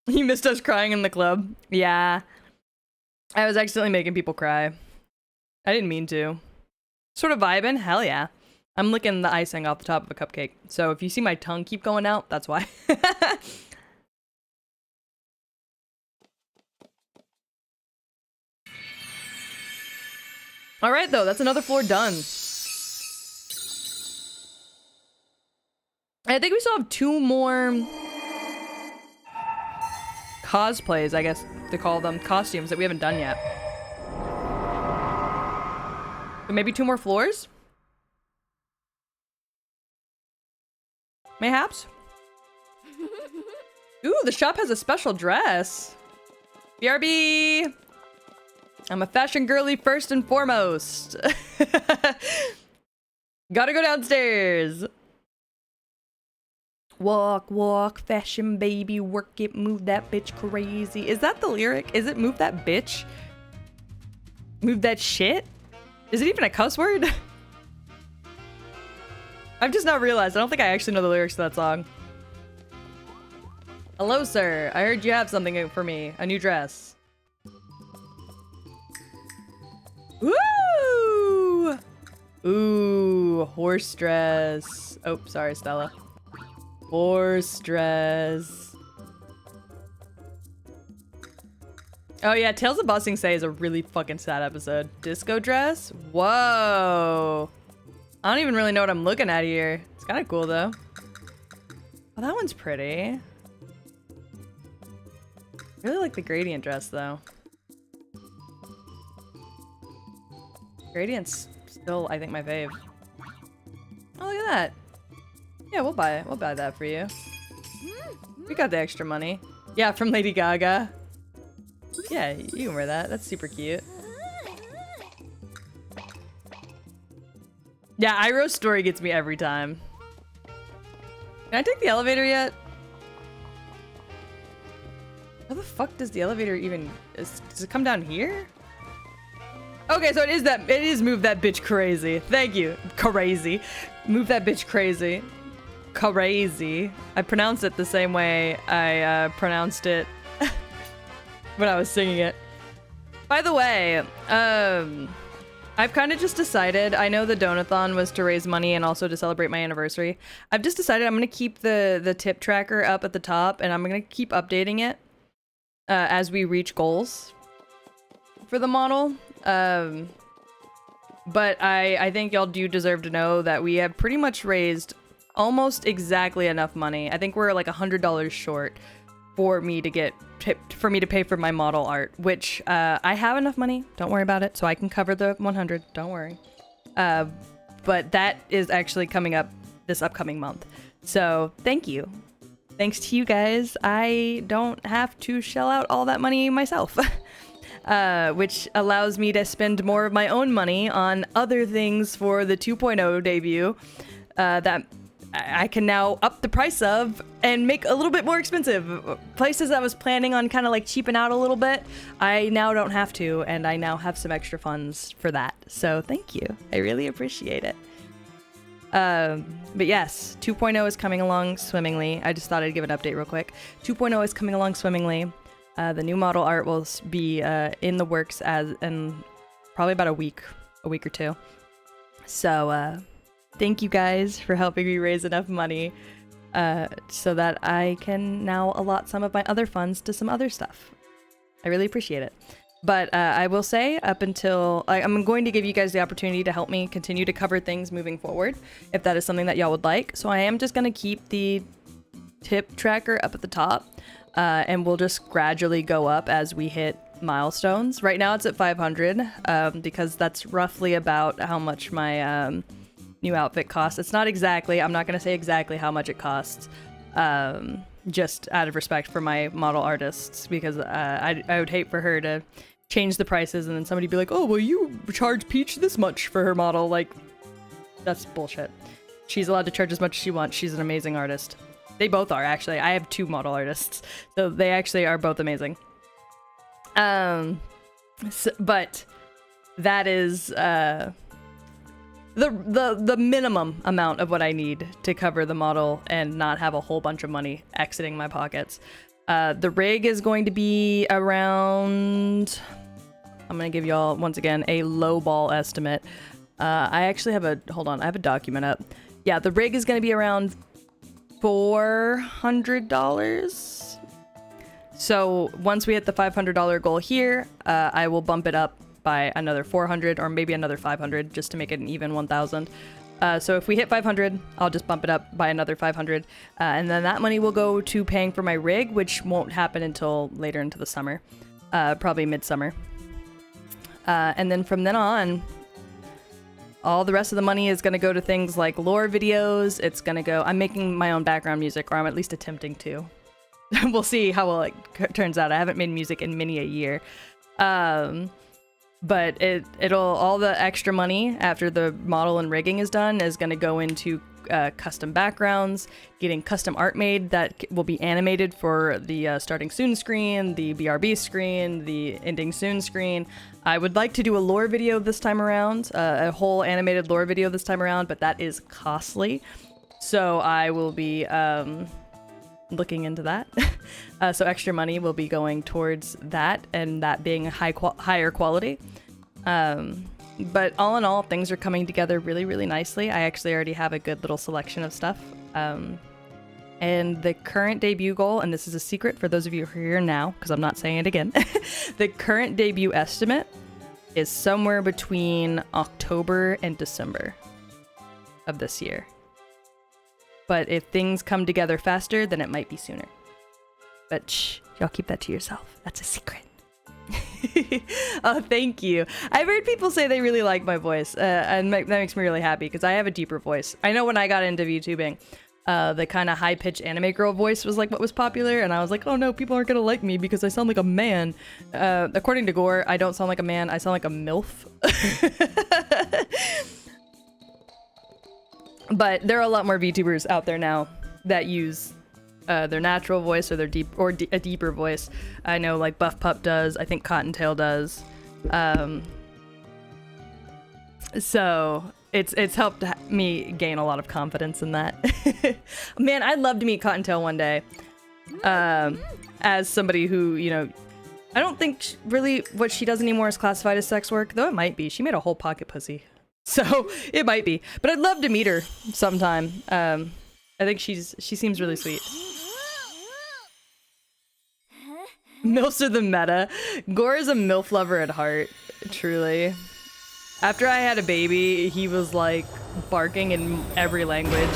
He missed us crying in the club. Yeah. I was accidentally making people cry. I didn't mean to. Sort of vibing? Hell yeah. I'm licking the icing off the top of a cupcake. So if you see my tongue keep going out, that's why. Alright though, that's another floor done. I think we still have 2 more cosplays, I guess they call them, costumes that we haven't done yet. But maybe 2 more floors? Mayhaps? Ooh, the shop has a special dress. BRB! I'm a fashion girly first and foremost. Gotta go downstairs. Walk, walk, fashion baby, work it, move that bitch crazy. Is that the lyric? Is it move that bitch? Move that shit? Is it even a cuss word? I've just not realized. I don't think I actually know the lyrics to that song. Hello, sir. I heard you have something for me. A new dress. Woo! Ooh, horse dress. Oh, sorry, Stella. Horse dress. Oh yeah, Tales of Bossing Say is a really fucking sad episode. Disco dress? Whoa. I don't even really know what I'm looking at here. It's kind of cool though. Oh, that one's pretty. I really like the gradient dress though. Gradient's still, I think, my fave. Oh, look at that. Yeah, we'll buy it. We'll buy that for you. We got the extra money. Yeah, from Lady Gaga. Yeah, you can wear that. That's super cute. Yeah, Iroh's story gets me every time. Can I take the elevator yet? How the fuck does the elevator even... Does it come down here? Okay, so it is move that bitch crazy. Thank you. Crazy. Move that bitch crazy. crazy. I pronounce it the same way I pronounced it when I was singing it. By the way, I've kind of just decided, I know the donathon was to raise money and also to celebrate my anniversary. I've just decided I'm going to keep the tip tracker up at the top, and I'm going to keep updating it as we reach goals for the model. But I think y'all do deserve to know that we have pretty much raised almost exactly enough money. I think we're like $100 short for me to get for me to pay for my model art, which I have enough money. Don't worry about it. So I can cover the 100. Don't worry. But that is actually coming up this upcoming month. So thank you. Thanks to you guys, I don't have to shell out all that money myself. Which allows me to spend more of my own money on other things for the 2.0 debut that I can now up the price of and make a little bit more expensive. Places I was planning on kind of like cheaping out a little bit, I now don't have to, and I now have some extra funds for that. So thank you. I really appreciate it. But yes, 2.0 is coming along swimmingly. I just thought I'd give an update real quick. 2.0 is coming along swimmingly. The new model art will be in the works in probably about a week or two. So thank you guys for helping me raise enough money so that I can now allot some of my other funds to some other stuff. I really appreciate it. But I will say up until I'm going to give you guys the opportunity to help me continue to cover things moving forward, if that is something that y'all would like. So I am just going to keep the tip tracker up at the top. And we'll just gradually go up as we hit milestones. Right now it's at 500 because that's roughly about how much my new outfit costs. It's not exactly, I'm not going to say exactly how much it costs, just out of respect for my model artists, because I would hate for her to change the prices and then somebody be like, oh, well, you charge Peach this much for her model. Like, that's bullshit. She's allowed to charge as much as she wants. She's an amazing artist. They both are, actually. I have 2 model artists, so they actually are both amazing. But that is the minimum amount of what I need to cover the model and not have a whole bunch of money exiting my pockets. The rig is going to be around... I'm going to give y'all, once again, a lowball estimate. I actually have hold on, I have a document up. Yeah, the rig is going to be around $400. So once we hit the $500 goal here, I will bump it up by another 400 or maybe another 500 just to make it an even 1,000. So if we hit 500, I'll just bump it up by another 500. And then that money will go to paying for my rig, which won't happen until later into the summer, probably midsummer. And then from then on, all the rest of the money is going to go to things like lore videos. It's going to go... I'm making my own background music, or I'm at least attempting to. We'll see how well it turns out. I haven't made music in many a year. But it'll... All the extra money after the model and rigging is done is going to go into custom backgrounds, getting custom art made that will be animated for the starting soon screen, the BRB screen, the ending soon screen. I would like to do a lore video this time around, a whole animated lore video this time around, but that is costly. So I will be looking into that. So extra money will be going towards that, and that being higher quality. But all in all, things are coming together really, really nicely. I actually already have a good little selection of stuff. And the current debut goal, and this is a secret for those of you who are here now, because I'm not saying it again, the current debut estimate is somewhere between October and December of this year. But if things come together faster, then it might be sooner. But shh, y'all keep that to yourself. That's a secret. Oh, thank you. I've heard people say they really like my voice, and that makes me really happy because I have a deeper voice. I know when I got into VTubing, the kind of high-pitched anime girl voice was like what was popular, and I was like, oh no, people aren't gonna like me because I sound like a man. According to Gore, I don't sound like a man, I sound like a MILF. But there are a lot more VTubers out there now that use their natural voice or their a deeper voice. I know like Buff Pup does, I think Cottontail does. So it's helped me gain a lot of confidence in that. Man, I'd love to meet Cottontail one day. As somebody who, you know, I don't think really what she does anymore is classified as sex work, though it might be. She made a whole pocket pussy. So it might be. But I'd love to meet her sometime. I think she seems really sweet. MILFs are the meta. Gore is a MILF lover at heart, truly. After I had a baby, he was like barking in every language.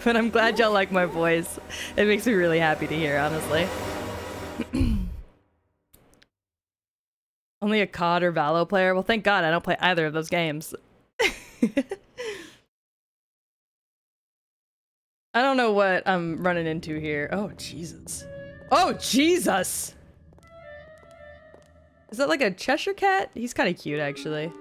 But I'm glad y'all like my voice. It makes me really happy to hear, honestly. Only a COD or Valo player? Well, thank God I don't play either of those games. I don't know what I'm running into here. Oh, Jesus. Oh, Jesus! Is that like a Cheshire cat? He's kind of cute, actually.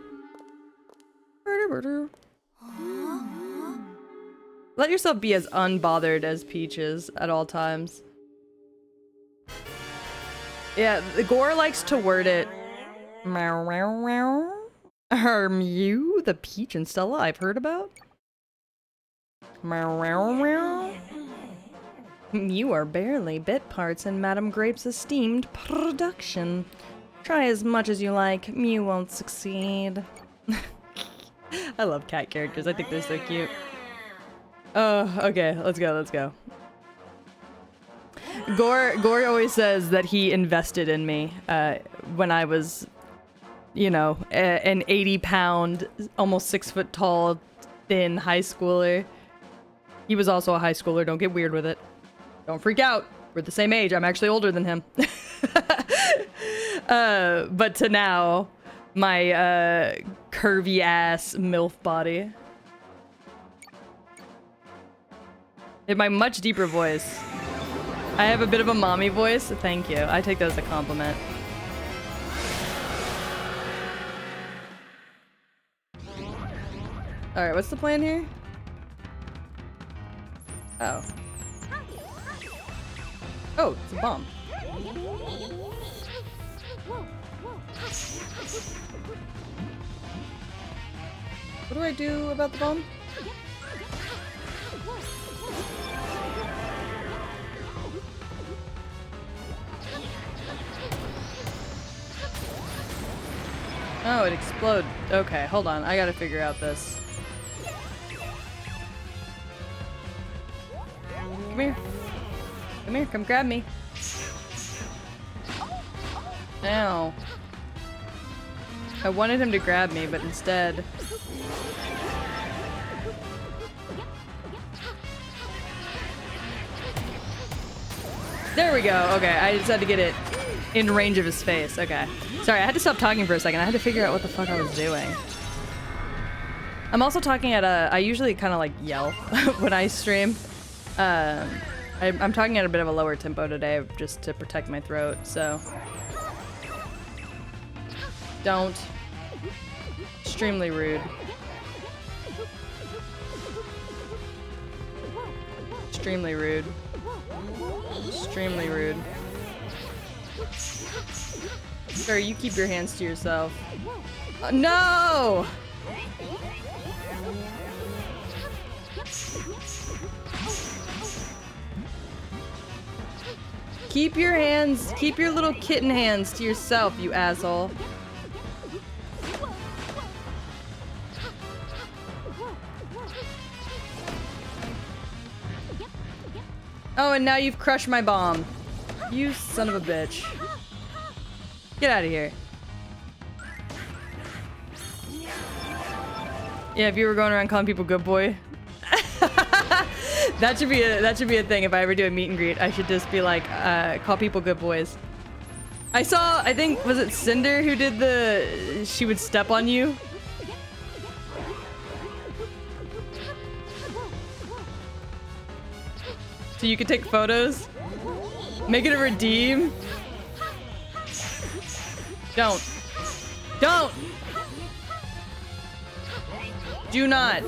Let yourself be as unbothered as Peach is at all times. Yeah, the Gore likes to word it. Meow, meow, meow. Mew, the Peach and Stella I've heard about. Meow, meow, meow. You are barely bit parts in Madame Grape's esteemed production. Try as much as you like, Mew won't succeed. I love cat characters, I think they're so cute. Oh, okay, let's go, let's go. Gore always says that he invested in me when I was, you know, an 80-pound, almost 6 foot tall, thin high schooler. He was also a high schooler, don't get weird with it. Don't freak out, we're the same age, I'm actually older than him. But to now, my curvy ass MILF body. In my much deeper voice. I have a bit of a mommy voice. Thank you. I take that as a compliment. Alright, what's the plan here? Oh. Oh, it's a bomb. What do I do about the bomb? Oh, it exploded. Okay, hold on. I gotta figure out this. Come here. Come here, come grab me. Ow. I wanted him to grab me, but instead... There we go. Okay, I just had to get it in range of his face. Okay. Sorry, I had to stop talking for a second. I had to figure out what the fuck I was doing. I'm also talking at a... I usually kind of like yell when I stream. I'm talking at a bit of a lower tempo today just to protect my throat, so... Don't. Extremely rude. Extremely rude. Extremely rude. Sir, you keep your hands to yourself. No! Keep your hands, keep your little kitten hands to yourself, you asshole. Oh, and now you've crushed my bomb. You son of a bitch. Get out of here. Yeah, if you were going around calling people good boy. That should be a thing. If I ever do a meet and greet, I should just be like, call people good boys. I saw, I think, was it Cinder who did the, she would step on you? So you could take photos? Make it a redeem? Don't. Don't! Do not.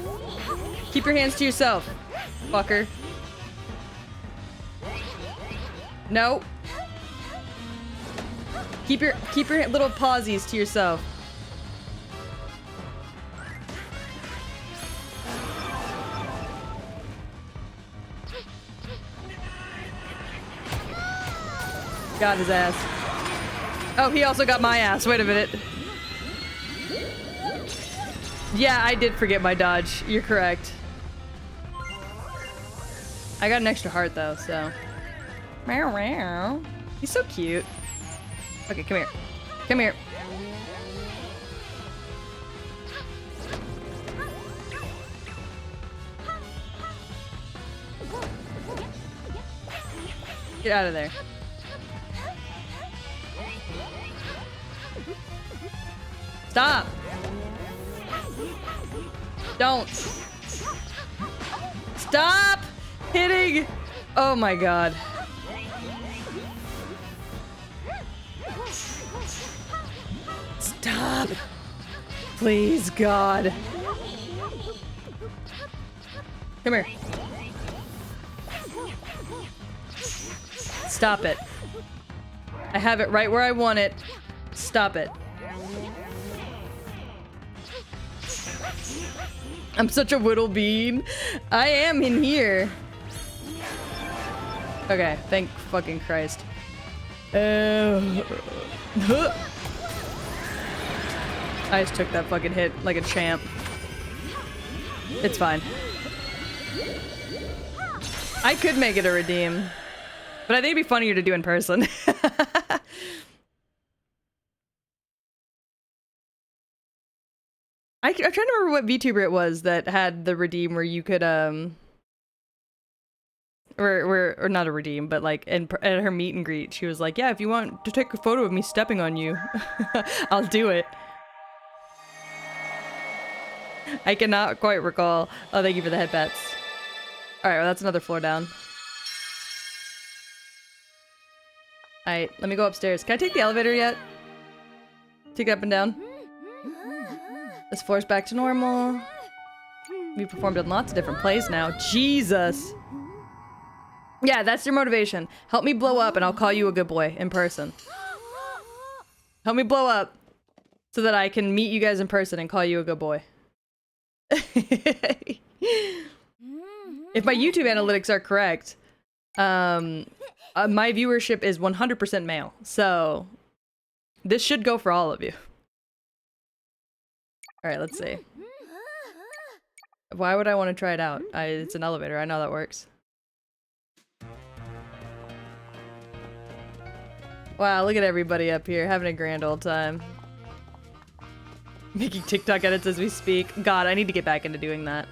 Keep your hands to yourself, fucker. No. Keep your little pawsies to yourself. Got his ass. Oh, he also got my ass. Wait a minute. Yeah, I did forget my dodge. You're correct. I got an extra heart though, so. Meow meow. He's so cute. Okay, come here. Come here. Get out of there. Stop! Don't! Stop hitting! Oh my god. Stop! Please, God. Come here. Stop it. I have it right where I want it. Stop it. I'm such a whittle bean. I am in here. Okay, thank fucking Christ. I just took that fucking hit like a champ. It's fine. I could make it a redeem, but I think it'd be funnier to do in person. I'm trying to remember what VTuber it was that had the redeem where you could or not a redeem, but like at her meet and greet, she was like, "Yeah, if you want to take a photo of me stepping on you, I'll do it." I cannot quite recall. Oh, thank you for the head pats. All right, well that's another floor down. All right, let me go upstairs. Can I take the elevator yet? Take it up and down. This floor's back to normal. We performed in lots of different plays now. Jesus. Yeah, that's your motivation. Help me blow up and I'll call you a good boy in person. Help me blow up so that I can meet you guys in person and call you a good boy. If my YouTube analytics are correct, my viewership is 100% male. So this should go for all of you. All right, let's see. Why would I want to try it out? It's an elevator. I know that works. Wow, look at everybody up here having a grand old time. Making TikTok edits as we speak. God, I need to get back into doing that.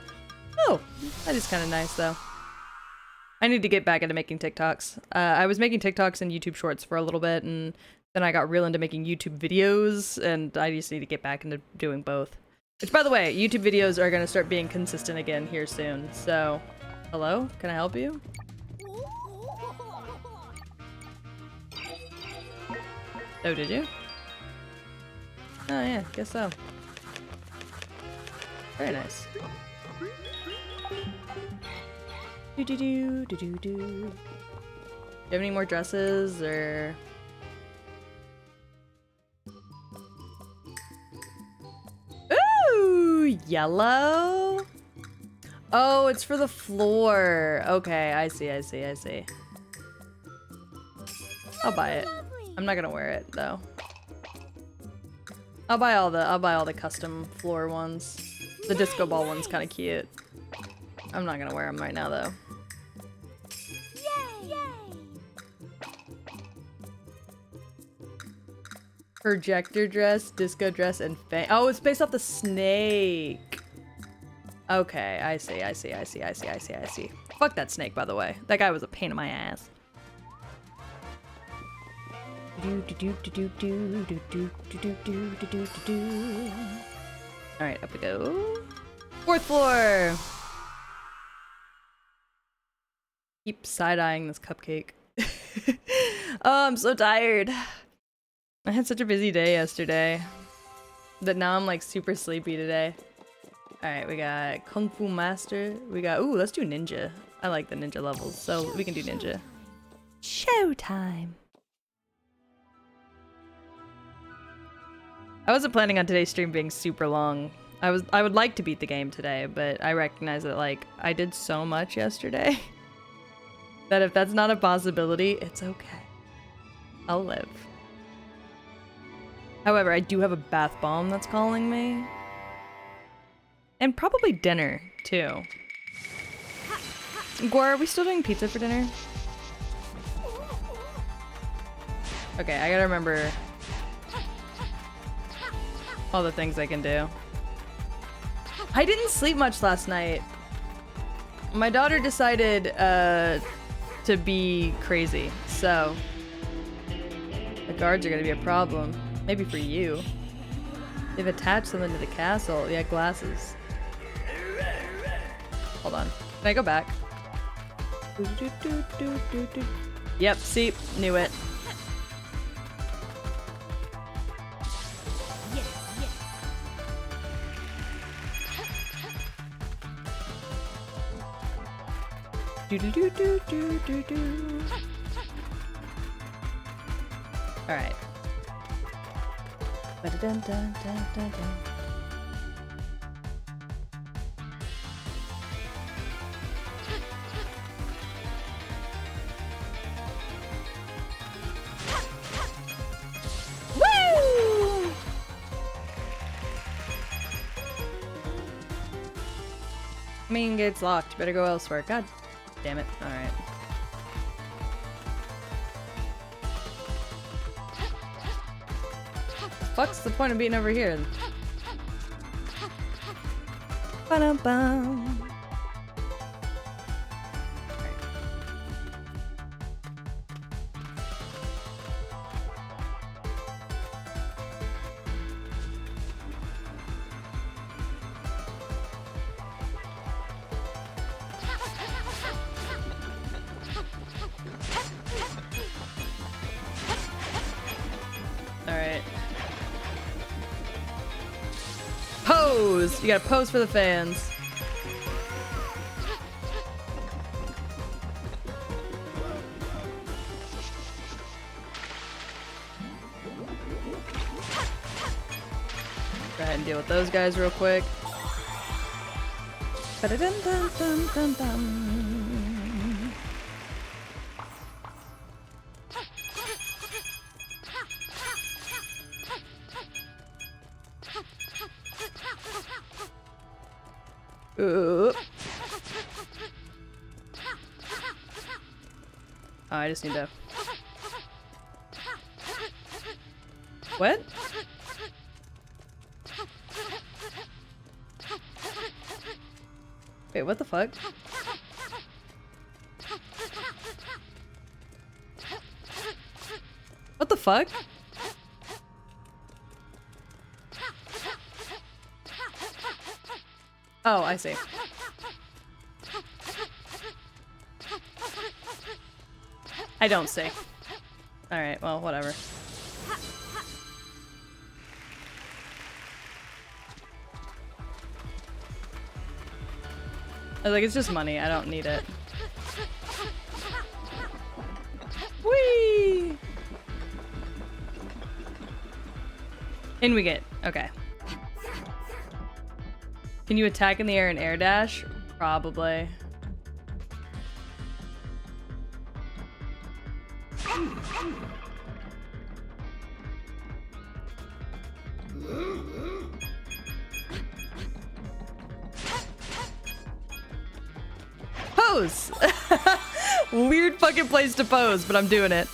Oh, that is kind of nice though. I need to get back into making TikToks. I was making TikToks and YouTube shorts for a little bit, and then I got real into making YouTube videos, and I just need to get back into doing both. Which, by the way, YouTube videos are going to start being consistent again here soon, so... Hello? Can I help you? Oh, did you? Oh, yeah, guess so. Very nice. Do-do-do, do-do-do. Do you have any more dresses, or... Ooh, yellow? Oh, it's for the floor. Okay, I see, I see, I see. I'll buy it. I'm not gonna wear it, though. I'll buy all the custom floor ones. The disco ball one's kind of cute. I'm not gonna wear them right now, though. Projector dress, disco dress, and fang. Oh, it's based off the snake. Okay, I see, I see, I see, I see, I see, I see. Fuck that snake, by the way. That guy was a pain in my ass. Alright, up we go. 4th floor! Keep side-eyeing this cupcake. Oh, I'm so tired. I had such a busy day yesterday that now I'm like super sleepy today. Alright, we got Kung Fu Master. We got, ooh, let's do Ninja. I like the Ninja levels, so we can do Ninja. Showtime. I wasn't planning on today's stream being super long. I would like to beat the game today, but I recognize that like I did so much yesterday that if that's not a possibility, it's okay. I'll live. However, I do have a bath bomb that's calling me. And probably dinner, too. Gwar, are we still doing pizza for dinner? Okay, I gotta remember all the things I can do. I didn't sleep much last night. My daughter decided to be crazy, so the guards are gonna be a problem. Maybe for you. They've attached something to the castle. Yeah, glasses. Hold on. Can I go back? Yep, see? Knew it. All right. Woo! Main gate's locked. You better go elsewhere. God damn it. All right. What's the point of being over here? Ba-dum-bum. Alright. Pose! You gotta pose for the fans. Go ahead and deal with those guys real quick. Ba-da-dum-dum-dum-dum-dum. Oh, I just need to... What? Wait, what the fuck? What the fuck? Oh, I see. I don't see. Alright, well, whatever. I was like, it's just money. I don't need it. Whee! In we get. Okay. Can you attack in the air and air dash? Probably. Pose! Weird fucking place to pose, but I'm doing it.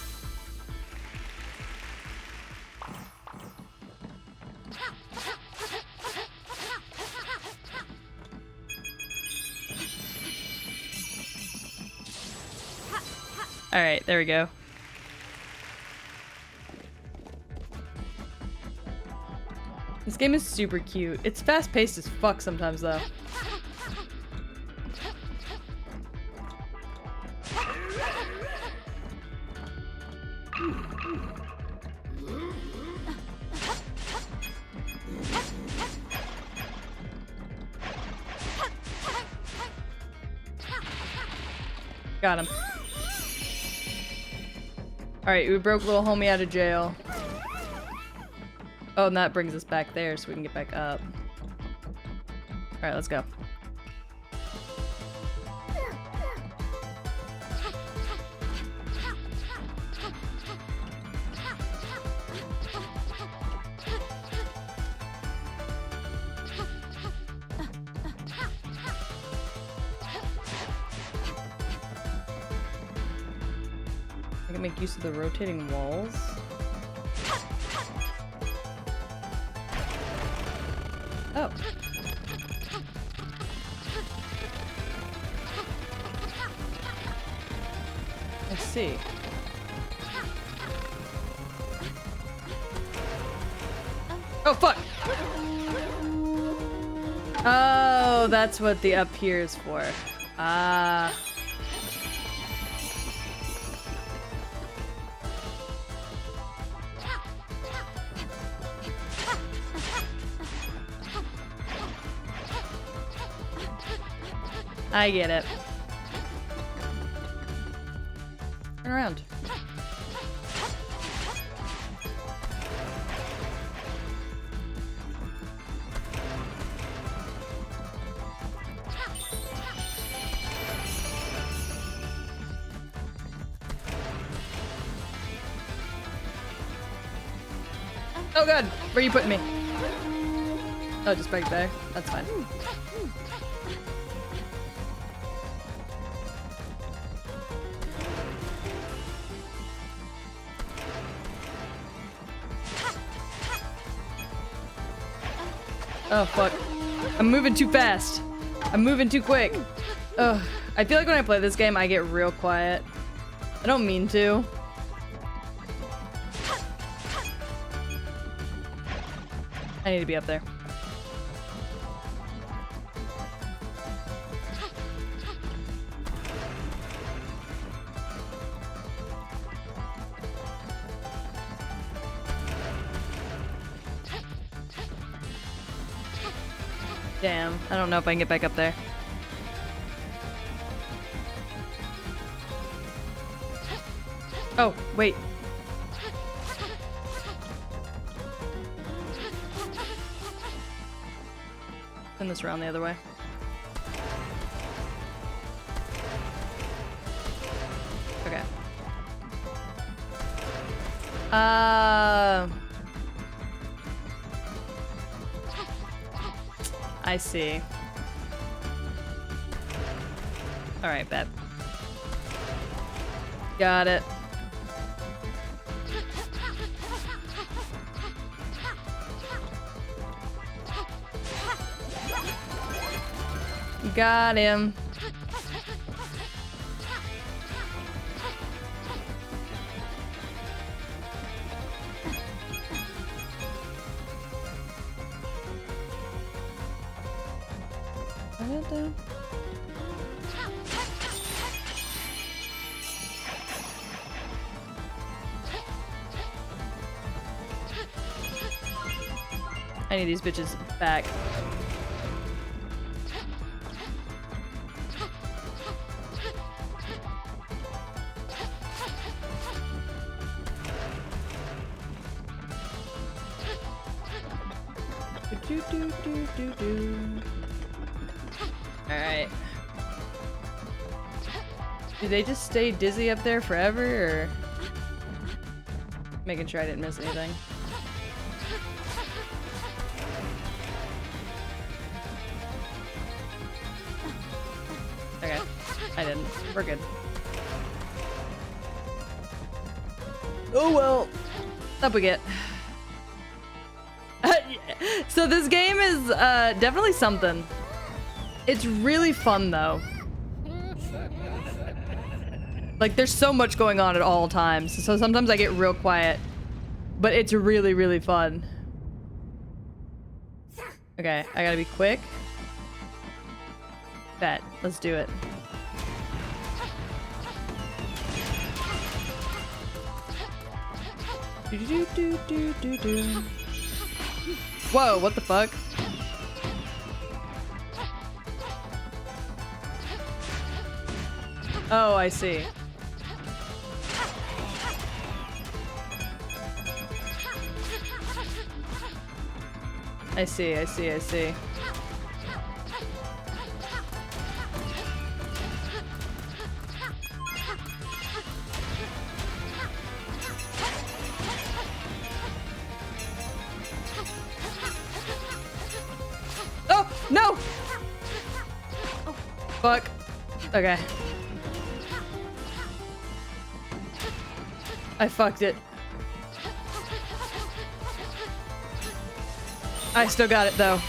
Alright, there we go. This game is super cute. It's fast-paced as fuck sometimes, though. Got him. Alright, we broke little homie out of jail. Oh, and that brings us back there so we can get back up. Alright, let's go. make use of the rotating walls. Oh. I see. Oh, fuck! Oh, that's what the up here is for. Ah. I get it. Turn around. Oh god, where are you putting me? Oh, just back there. That's fine. Oh fuck. I'm moving too fast. I'm moving too quick. Ugh. I feel like when I play this game, I get real quiet. I don't mean to. I need to be up there. Damn, I don't know if I can get back up there. Oh, wait. Turn this around the other way. Okay. I see. Alright, bet. Got it. Got him. I need these bitches back. Alright. Do they just stay dizzy up there forever, or making sure I didn't miss anything? Okay, I didn't. We're good. Oh well. Up we get. So this game is definitely something. It's really fun though. Like there's so much going on at all times. So sometimes I get real quiet. But it's really, really fun. Okay, I gotta be quick. Bet. Let's do it. Whoa, what the fuck? Oh, I see. I see, I see, I see. Oh, no! Fuck. Okay. I fucked it. I still got it though.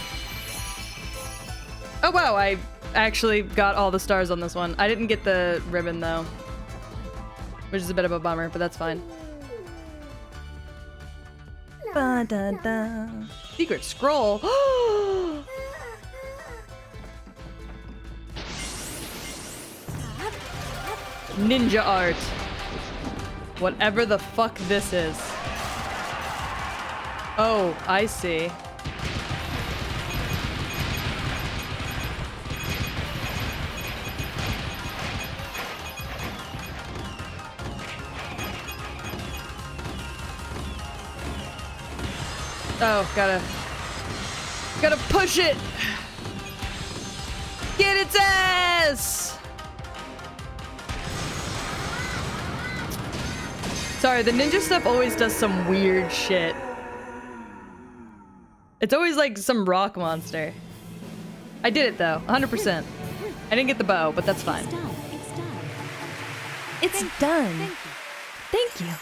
Oh wow, I actually got all the stars on this one. I didn't get the ribbon though, which is a bit of a bummer, but that's fine. Ba -da -da. Secret scroll. Ninja art. Whatever the fuck this is. Oh, I see. Oh, gotta push it. Get its ass. Sorry, the ninja stuff always does some weird shit. It's always like some rock monster. I did it though, 100%. I didn't get the bow, but that's fine. It's done. Thank you.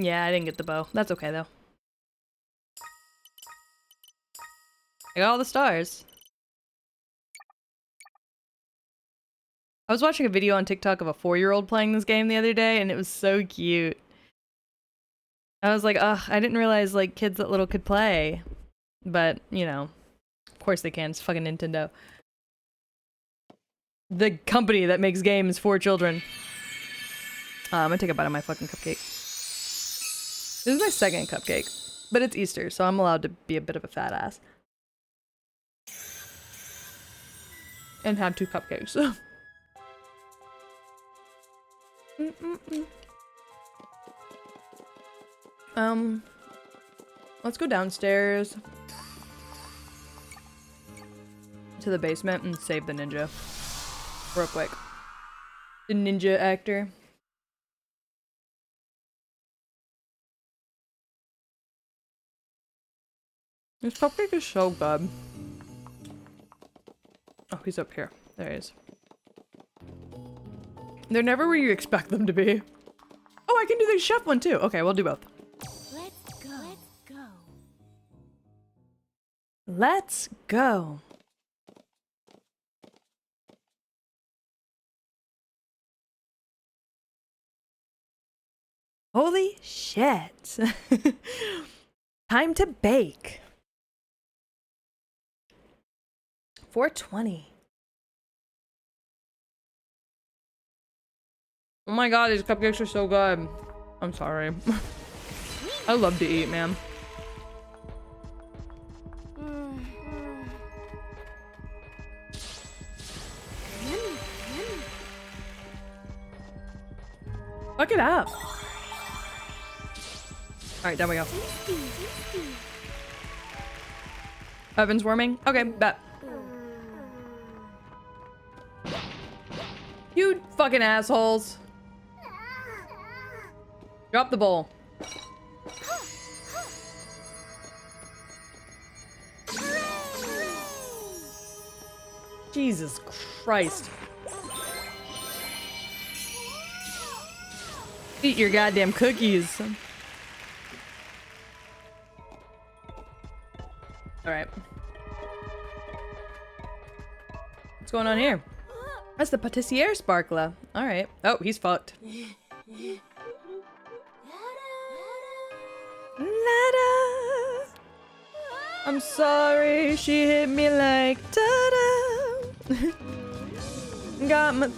Yeah, I didn't get the bow. That's okay though. I got all the stars. I was watching a video on TikTok of a 4-year-old playing this game the other day, and it was so cute. I was like, ugh, I didn't realize like kids that little could play. But, you know, of course they can. It's fucking Nintendo. The company that makes games for children. I'm gonna take a bite of my fucking cupcake. This is my second cupcake, but it's Easter, so I'm allowed to be a bit of a fat ass. And have 2 cupcakes. Let's go downstairs to the basement and save the ninja real quick. The ninja actor. This cupcake is so good. Oh, he's up here. There he is. They're never where you expect them to be. Oh, I can do the chef one too. Okay, we'll do both. Let's go. Let's go. Let's go. Holy shit. Time to bake. 4:20. Oh my god, these cupcakes are so good. I'm sorry. I love to eat, man. Fuck it up. Alright, down we go. Oven's warming? Okay, bet. You fucking assholes. Drop the bowl. Jesus Christ. Eat your goddamn cookies. Alright. What's going on here? That's the patissiere sparkler. Alright. Oh, he's fucked. Lada. I'm sorry she hit me like ta-da. Got my...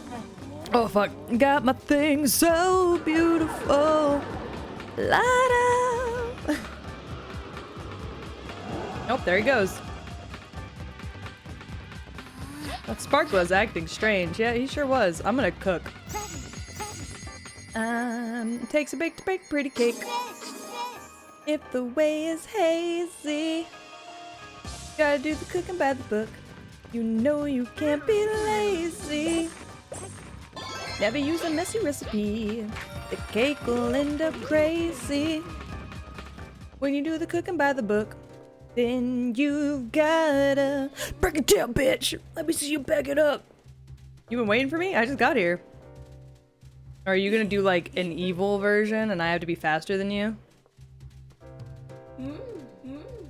Oh fuck. Got my thing so beautiful. Lada. Oh, there he goes. That Sparkler's acting strange. Yeah, he sure was. I'm gonna cook. Takes a bake to bake pretty cake. If the way is hazy, gotta do the cooking by the book. You know you can't be lazy. Never use a messy recipe. The cake will end up crazy. When you do the cooking by the book, then you've gotta break it down, bitch. Let me see you back it up. You been waiting for me? I just got here. Are you gonna do like an evil version and I have to be faster than you?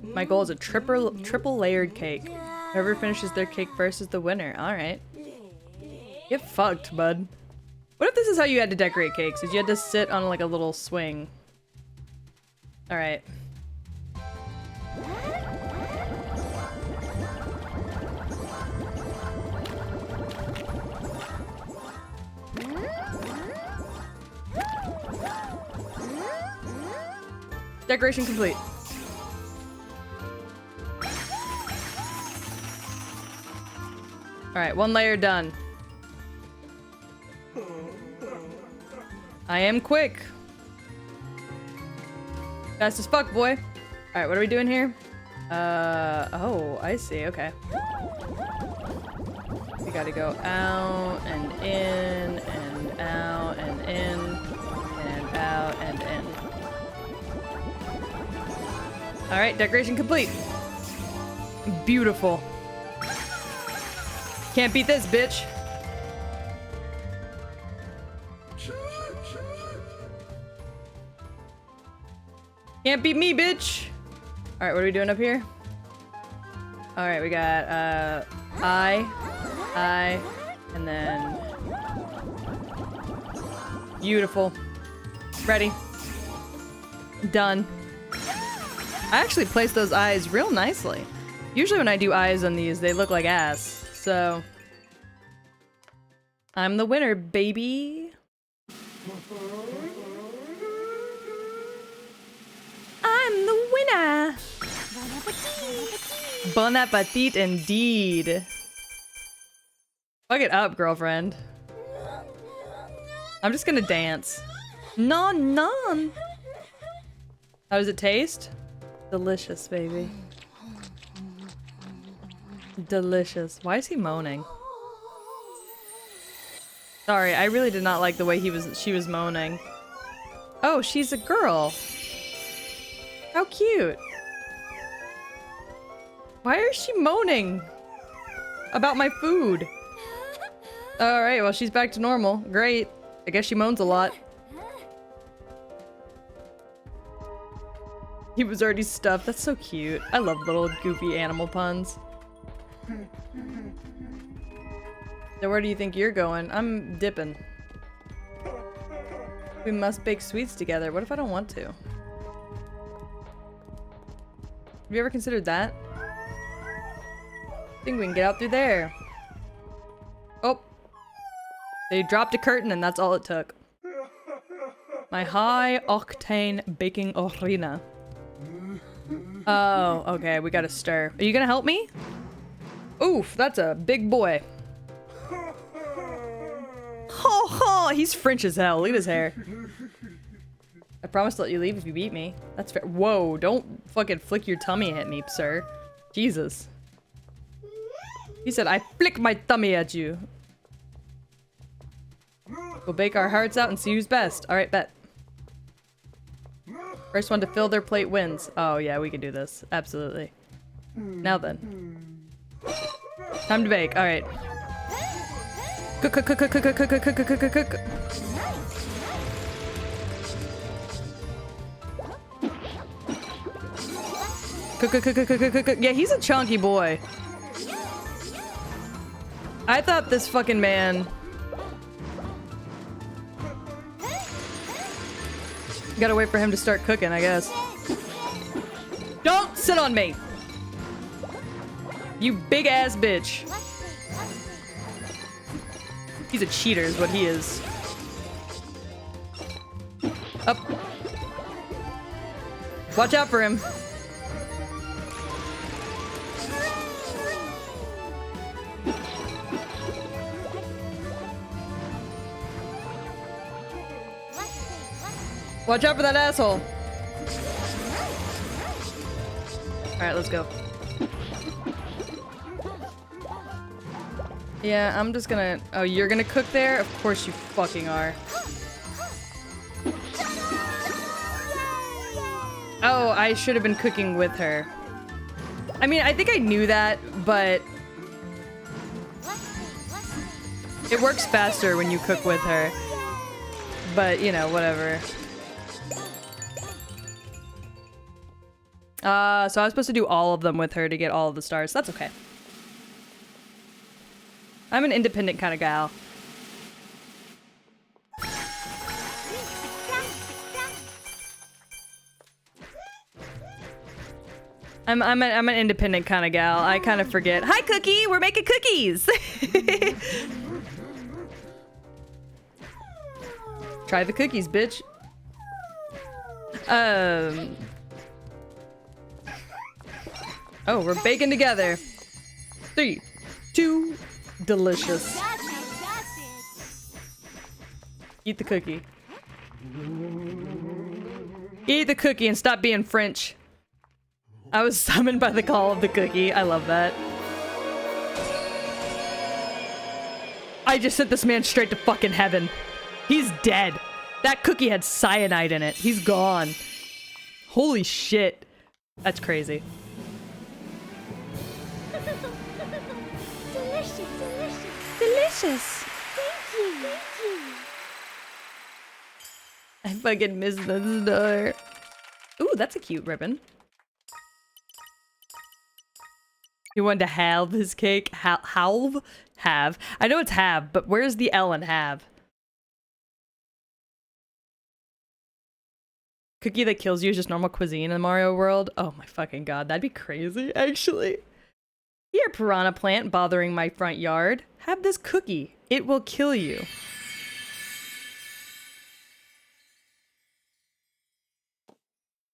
My goal is a triple layered cake. Whoever finishes their cake first is the winner. Alright. Get fucked, bud. What if this is how you had to decorate cakes? Is you had to sit on like a little swing? Alright. Decoration complete. Alright, one layer done. I am quick. Fast as fuck, boy. Alright, what are we doing here? Oh, I see, okay. We gotta go out and in and out and in and out and in. Alright, decoration complete. Beautiful. Can't beat this, bitch. Can't beat me, bitch. Alright, what are we doing up here? Alright, we got, I, and then... Beautiful. Ready. Done. I actually placed those eyes real nicely. Usually when I do eyes on these, they look like ass. So... I'm the winner, baby. I'm the winner. Bon appetit indeed. Fuck it up, girlfriend. I'm just gonna dance. Non. How does it taste? Delicious, baby. Delicious. Why is he moaning? Sorry, I really did not like the way she was moaning. Oh, she's a girl. How cute. Why is she moaning about my food? Alright, well, she's back to normal. Great. I guess she moans a lot. He was already stuffed. That's so cute. I love little goofy animal puns. So where do you think you're going? I'm dipping. We must bake sweets together. What if I don't want to? Have you ever considered that? I think we can get out through there. Oh. They dropped a curtain and that's all it took. My high-octane baking arena. Oh, okay. We gotta stir. Are you gonna help me? Oof, that's a big boy. Ho ho! He's French as hell. Look at his hair. I promise to let you leave if you beat me. That's fair. Whoa, don't fucking flick your tummy at me, sir. Jesus. He said, I flick my tummy at you. We'll bake our hearts out and see who's best. Alright, bet. First one to fill their plate wins. Oh yeah, we can do this. Absolutely. Now then. Time to bake. Alright. Cook, cook, cook, cook, cook, cook, cook, cook, cook, cook, cook. Cook, cook, cook, cook, cook, cook, cook. Yeah, he's a chunky boy. I thought this fucking man... Gotta wait for him to start cooking, I guess. Don't sit on me! You big ass bitch. He's a cheater is what he is. Up. Watch out for him. Watch out for that asshole. Alright, let's go. Yeah, I'm just gonna... Oh, you're gonna cook there? Of course you fucking are. Oh, I should have been cooking with her. I mean, I think I knew that, but... It works faster when you cook with her. But, you know, whatever. So I was supposed to do all of them with her to get all of the stars. That's okay. I'm an independent kind of gal. I'm an independent kind of gal. I kind of forget. Hi, Cookie! We're making cookies! Try the cookies, bitch. Oh, we're baking together. 3, 2, delicious. Eat the cookie. Eat the cookie and stop being French. I was summoned by the call of the cookie. I love that. I just sent this man straight to fucking heaven. He's dead. That cookie had cyanide in it. He's gone. Holy shit. That's crazy. Delicious, delicious. Delicious. Thank you, thank you. I fucking missed the star. Ooh, that's a cute ribbon. He wanted to halve his cake. Halve? Have. I know it's have, but where's the L in have? Cookie that kills you is just normal cuisine in the Mario world? Oh my fucking god, that'd be crazy, actually. Here, piranha plant bothering my front yard. Have this cookie. It will kill you.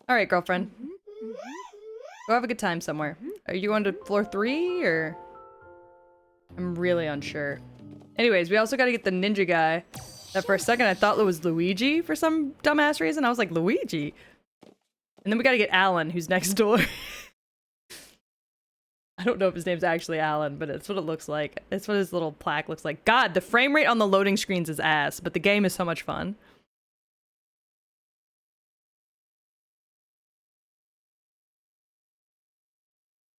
Alright, girlfriend. Go have a good time somewhere. Are you on to floor 3, or? I'm really unsure. Anyways, we also gotta get the ninja guy. That for a second I thought it was Luigi for some dumbass reason. I was like, Luigi? And then we gotta get Alan, who's next door. I don't know if his name's actually Alan, but it's what it looks like. It's what his little plaque looks like. God, the frame rate on the loading screens is ass, but the game is so much fun.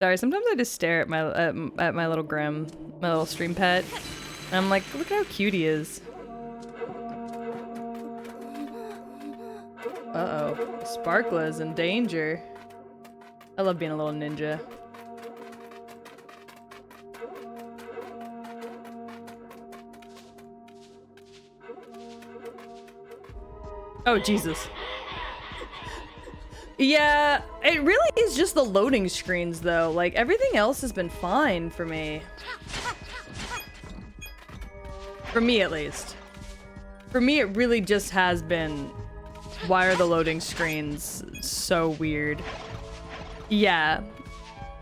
Sorry, sometimes I just stare at my little Grim, my little stream pet, and I'm like, look how cute he is. Uh-oh. Sparkla's in danger. I love being a little ninja. Oh, Jesus. Yeah, it really is just the loading screens, though. Like, everything else has been fine for me. For me, at least. For me, it really just has been... Why are the loading screens so weird? Yeah.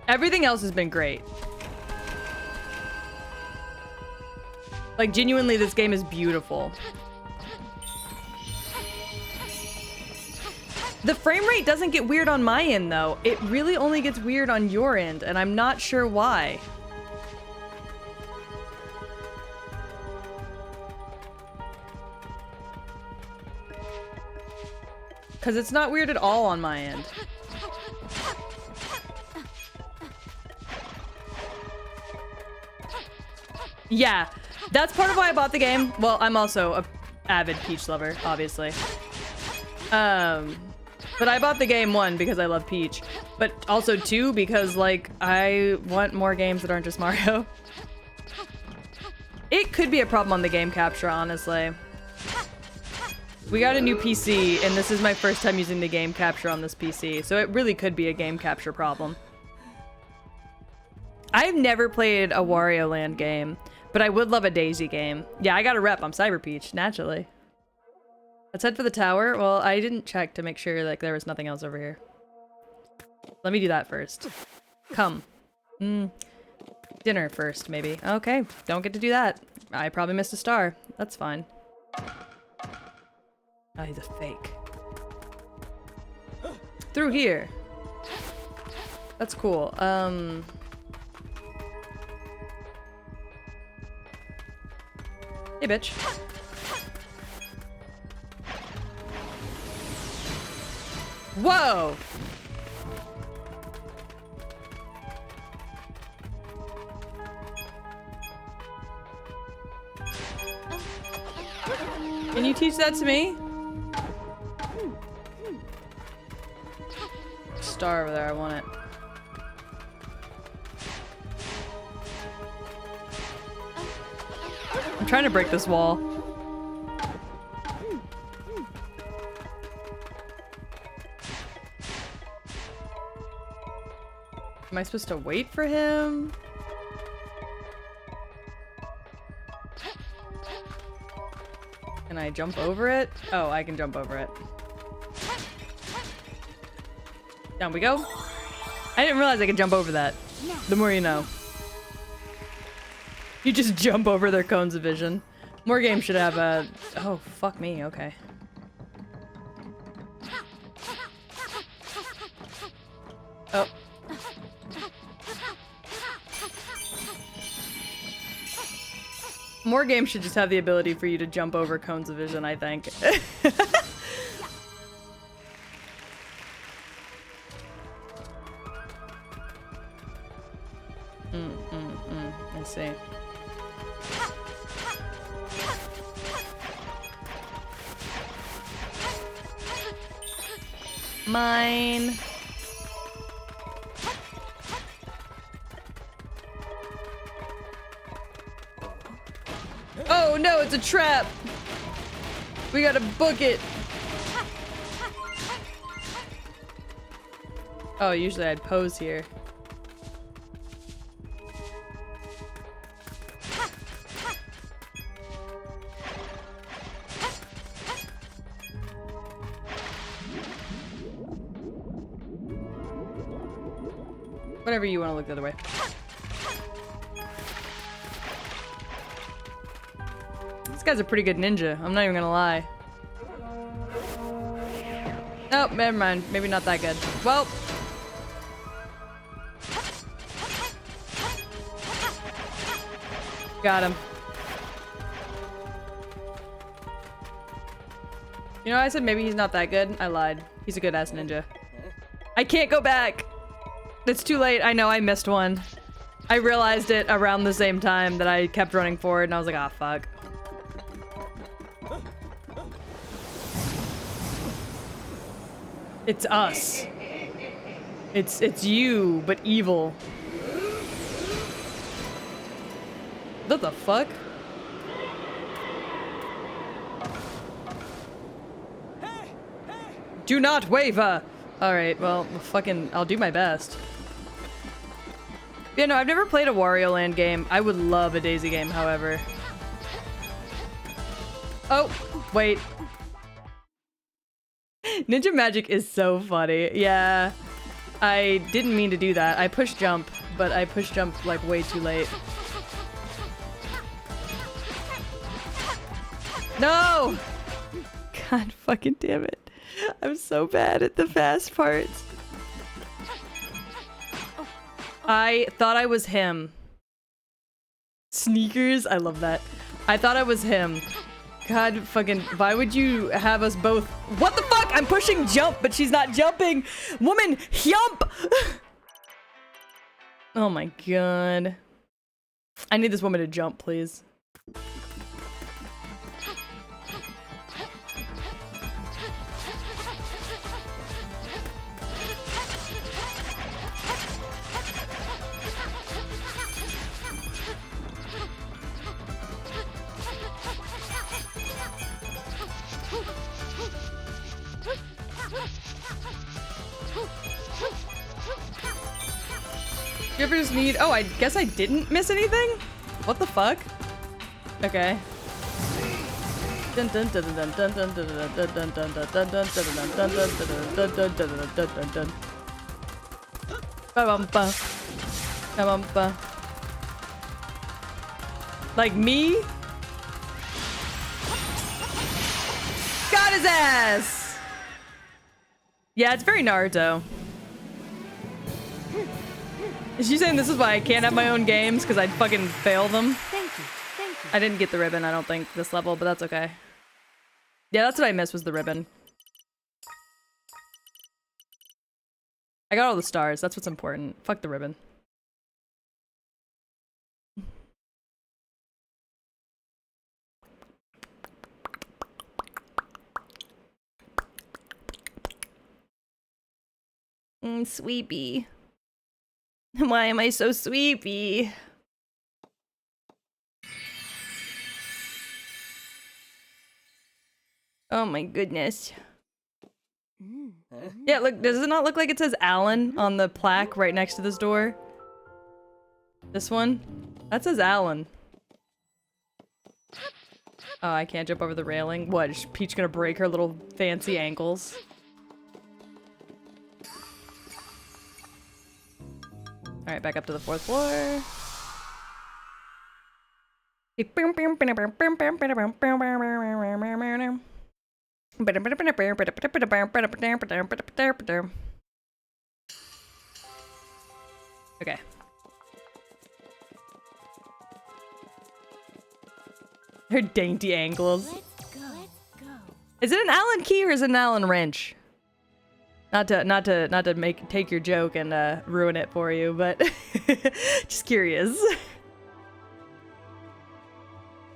Everything else has been great. Like, genuinely, this game is beautiful. The frame rate doesn't get weird on my end, though. It really only gets weird on your end, and I'm not sure why. Because it's not weird at all on my end. Yeah, that's part of why I bought the game. Well, I'm also a avid Peach lover, obviously. But I bought the game, 1, because I love Peach. But also 2, because, like, I want more games that aren't just Mario. It could be a problem on the game capture, honestly. We got a new PC, and this is my first time using the game capture on this PC, so it really could be a game capture problem. I've never played a Wario Land game, but I would love a Daisy game. Yeah, I got a rep. I'm Cyber Peach, naturally. Let's head for the tower. Well, I didn't check to make sure like there was nothing else over here. Let me do that first. Come. Dinner first, maybe. Okay, don't get to do that. I probably missed a star. That's fine. Oh, he's a fake. Through here. That's cool. Hey, bitch. Whoa! Can you teach that to me? Star over there, I want it. I'm trying to break this wall. Am I supposed to wait for him? Can I jump over it? Oh, I can jump over it. Down we go. I didn't realize I could jump over that. The more you know. You just jump over their cones of vision. More games should have a... Oh, fuck me, okay. Oh. More games should just have the ability for you to jump over cones of vision, I think. I see. Mine. Oh no, it's a trap! We gotta book it! Oh, usually I'd pose here. Whatever you want to look the other way. This guy's a pretty good ninja. I'm not even gonna lie. Oh, never mind. Maybe not that good. Well. Got him. You know, I said maybe he's not that good. I lied. He's a good ass ninja. I can't go back. It's too late. I know I missed one. I realized it around the same time that I kept running forward and I was like, ah, fuck. It's us. It's you, but evil. What the fuck? Do not waver! Alright, well, fucking, I'll do my best. Yeah, no, I've never played a Wario Land game. I would love a Daisy game, however. Oh, wait. Ninja Magic is so funny. Yeah, I didn't mean to do that. I pushed jump, but I pushed jump like way too late. No! God fucking damn it. I'm so bad at the fast parts. I thought I was him. Sneakers? I love that. I thought I was him. God fucking, why would you have us both? What the fuck? I'm pushing jump, but she's not jumping. Woman, jump! Oh my god. I need this woman to jump, please. You ever just need— oh, I guess I didn't miss anything? What the fuck? Okay. Like me? Got his ass! Yeah, it's very Naruto. Is she saying this is why I can't have my own games? Because I'd fucking fail them? Thank you. Thank you. I didn't get the ribbon, I don't think, this level, but that's okay. Yeah, that's what I missed, was the ribbon. I got all the stars, that's what's important. Fuck the ribbon. Sweepy. Why am I so sweepy? Oh my goodness. Yeah, look, does it not look like it says Alan on the plaque right next to this door? This one? That says Alan. Oh, I can't jump over the railing. What, is Peach gonna break her little fancy ankles? Alright, back up to the 4th floor. Okay. Her dainty ankles. Let's go. Is it an Allen key or is it an Allen wrench? Not to take your joke and ruin it for you, but just curious.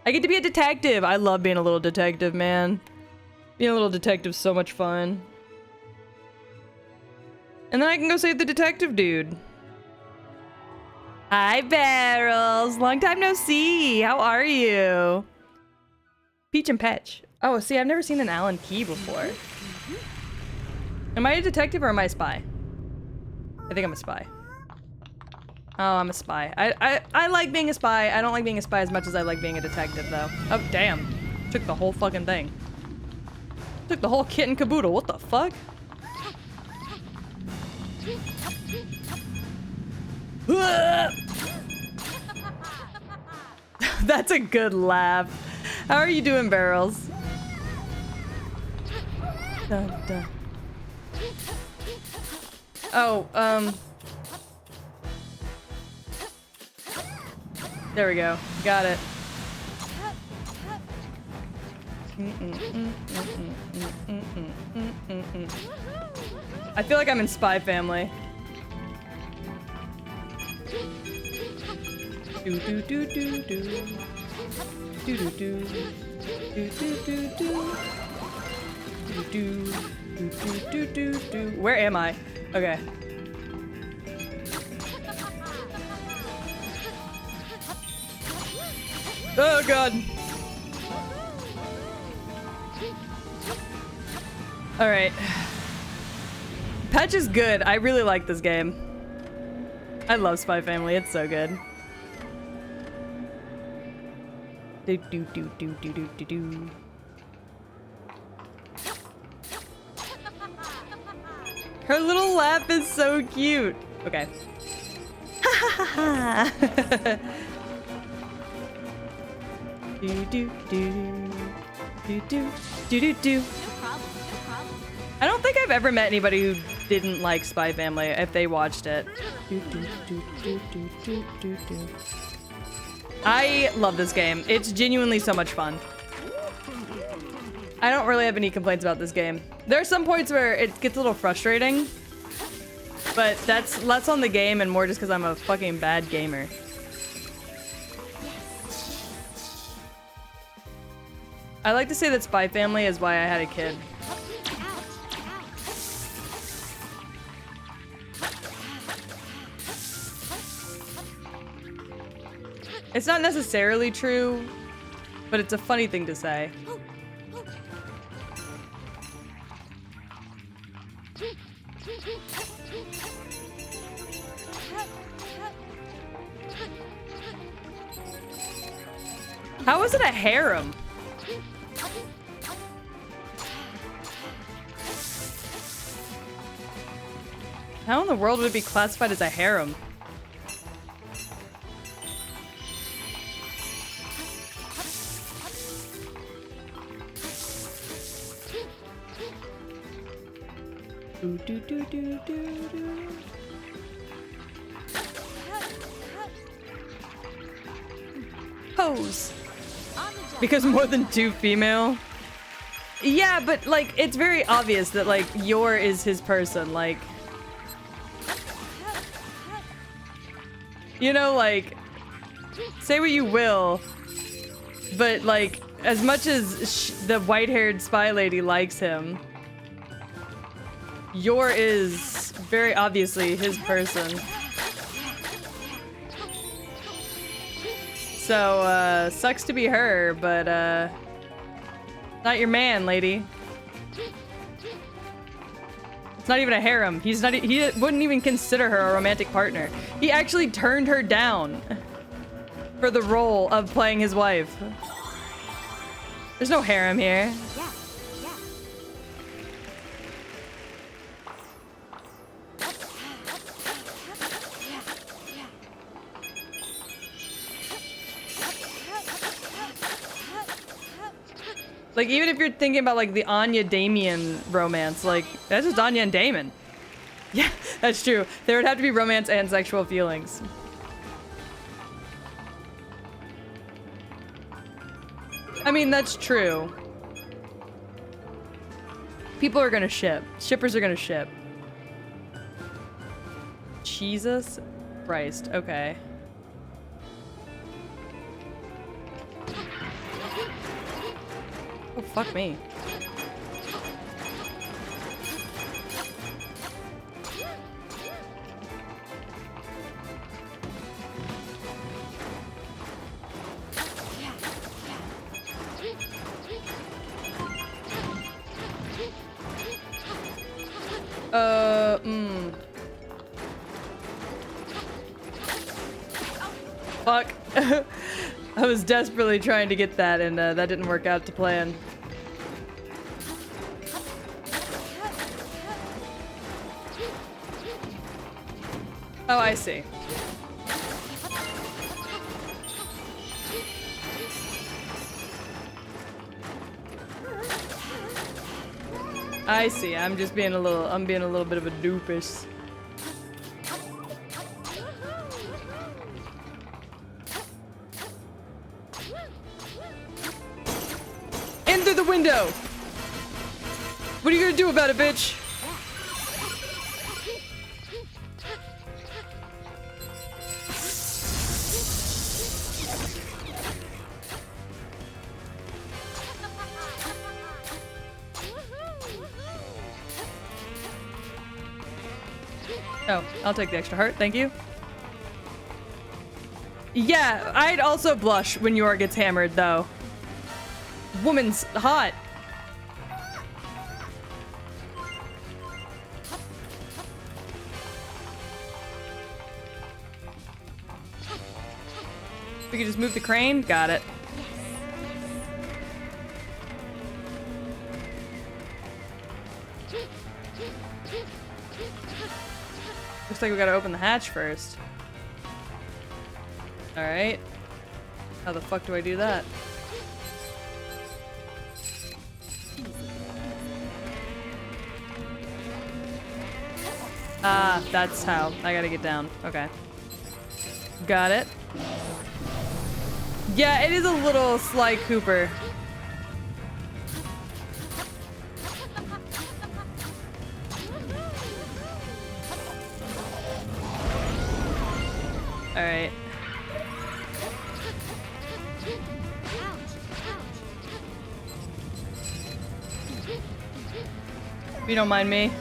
I get to be a detective. I love being a little detective, man. Being a little detective's so much fun. And then I can go save the detective dude. Hi, Barrels. Long time no see. How are you? Peach and Petch. Oh, see, I've never seen an Allen key before. Am I a detective or am I a spy? I think I'm a spy. Oh, I'm a spy. I like being a spy. I don't like being a spy as much as I like being a detective, though. Oh, damn. Took the whole fucking thing. Took the whole kit and caboodle. What the fuck? That's a good laugh. How are you doing, Barrels? Dun, dun. Oh, there we go. Got it. I feel like I'm in Spy Family. Do do do do do. Do do do. Do do do do. Do do do do do do. Where am I? Okay. Oh god. Alright. Patch is good. I really like this game. I love Spy Family. It's so good. Do do do do do do do do. Her little laugh is so cute. Okay. Ha ha ha ha. Do do do do do do do do. No problem. I don't think I've ever met anybody who didn't like Spy Family if they watched it. Do do do do do do do do. I love this game. It's genuinely so much fun. I don't really have any complaints about this game. There are some points where it gets a little frustrating, but that's less on the game and more just because I'm a fucking bad gamer. I like to say that Spy Family is why I had a kid. It's not necessarily true, but it's a funny thing to say. How is it a harem? How in the world would it be classified as a harem? Do do do do do do. Pose. Because more than 2 female. Yeah, but like it's very obvious that like Yor is his person. Like, you know, like say what you will, but like as much as the white-haired spy lady likes him, Yor is very obviously his person. So, sucks to be her, but, not your man, lady. It's not even a harem. He wouldn't even consider her a romantic partner. He actually turned her down for the role of playing his wife. There's no harem here. Like, even if you're thinking about, like, the Anya-Damien romance, like, that's just Anya and Damon. Yeah, that's true. There would have to be romance and sexual feelings. I mean, that's true. People are gonna ship. Shippers are gonna ship. Jesus Christ. Okay. Oh, fuck me. Fuck. I was desperately trying to get that, and that didn't work out to plan. Oh, I see. I see. I'm just being a little bit of a doofus. In through the window! What are you gonna do about it, bitch? Oh, I'll take the extra heart, thank you. Yeah, I'd also blush when Yor gets hammered, though. Woman's hot. We can just move the crane? Got it. Looks like we gotta open the hatch first. Alright. How the fuck do I do that? Ah, that's how. I gotta get down. Okay. Got it. Yeah, it is a little Sly Cooper. Alright. If you don't mind me.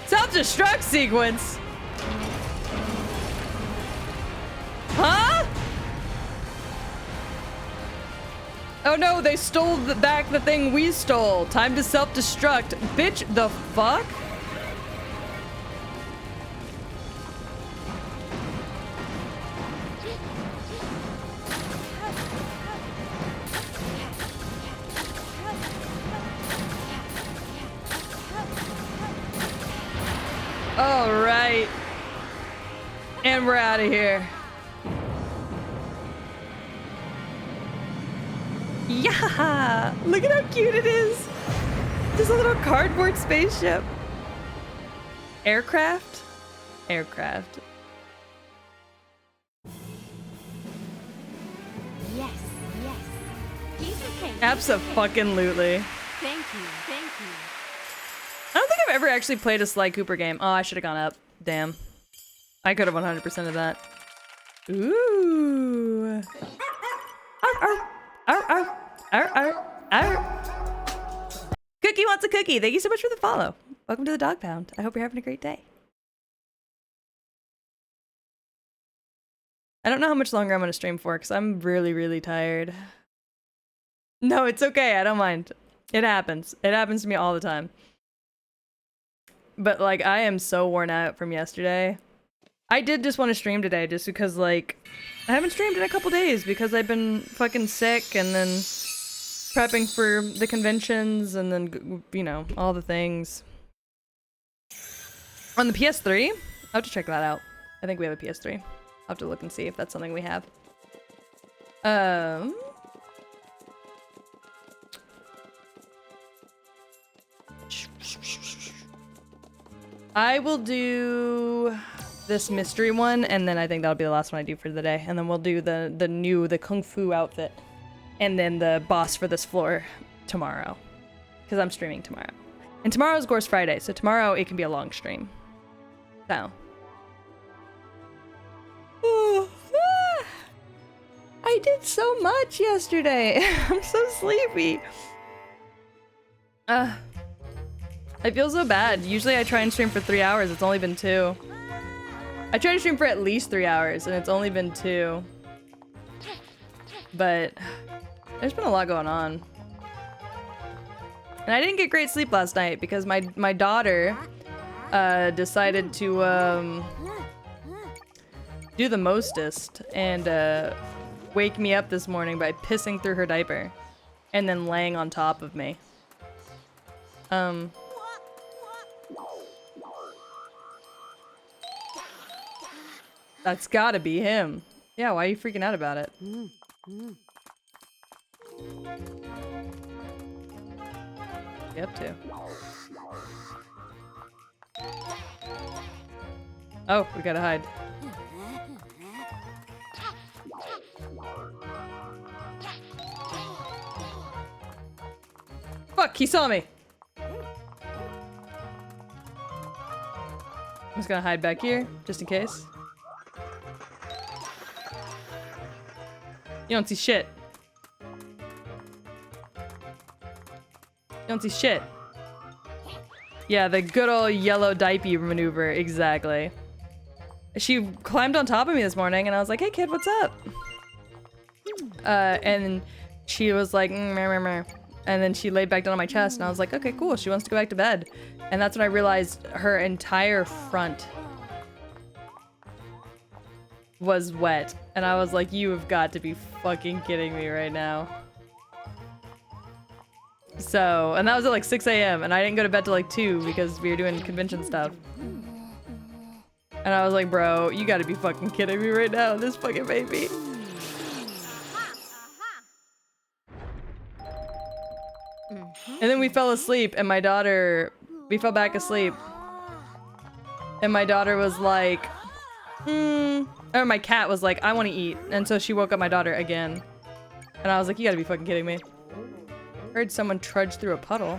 Self-destruct sequence? Huh? Oh no, they stole back the thing we stole. Time to self-destruct. Bitch, the fuck? All right. And we're out of here. Yeah! Look at how cute it is! Just a little cardboard spaceship. Aircraft? Aircraft. Yes, yes. Piece of cake. Abso-fucking-lutely. Thank you, thank you. I don't think I've ever actually played a Sly Cooper game. Oh, I should have gone up. Damn. I could have 100% of that. Ooh. Arr, arr. Arr, arr, arr, arr, arr. Cookie wants a cookie. Thank you so much for the follow. Welcome to the Dog Pound. I hope you're having a great day. I don't know how much longer I'm going to stream for because I'm really, really tired. No, it's okay. I don't mind. It happens. It happens to me all the time. But, like, I am so worn out from yesterday. I did just want to stream today just because, like, I haven't streamed in a couple days because I've been fucking sick and then prepping for the conventions and then, you know, all the things. On the PS3, I'll have to check that out. I think we have a PS3. I'll have to look and see if that's something we have. I will do this mystery one, and then I think that'll be the last one I do for the day. And then we'll do the Kung Fu outfit, and then the boss for this floor tomorrow, because I'm streaming tomorrow. And tomorrow's Gorse Friday, so tomorrow it can be a long stream. So. I did so much yesterday. I'm so sleepy. I feel so bad. Usually I try and stream for 3 hours. It's only been 2. I try to stream for at least 3 hours, and it's only been 2. But there's been a lot going on. And I didn't get great sleep last night because my daughter decided to do the mostest and wake me up this morning by pissing through her diaper and then laying on top of me. That's gotta be him. Yeah, why are you freaking out about it? What are you up to? Oh, we gotta hide. Fuck, he saw me! I'm just gonna hide back here, just in case. You don't see shit. You don't see shit. Yeah, the good old yellow diaper maneuver, exactly. She climbed on top of me this morning and I was like, hey kid, what's up? And she was like, meh, meh, meh. And then she laid back down on my chest and I was like, okay, cool, she wants to go back to bed. And that's when I realized her entire front was wet. And I was like, you have got to be fucking kidding me right now. So, and that was at like 6 a.m. and I didn't go to bed till like 2 because we were doing convention stuff. And I was like, bro, you gotta be fucking kidding me right now, this fucking baby. And then we fell asleep and my daughter, we fell back asleep. And my daughter was like, or my cat was like, I want to eat. And so she woke up my daughter again. And I was like, you gotta be fucking kidding me. Heard someone trudge through a puddle.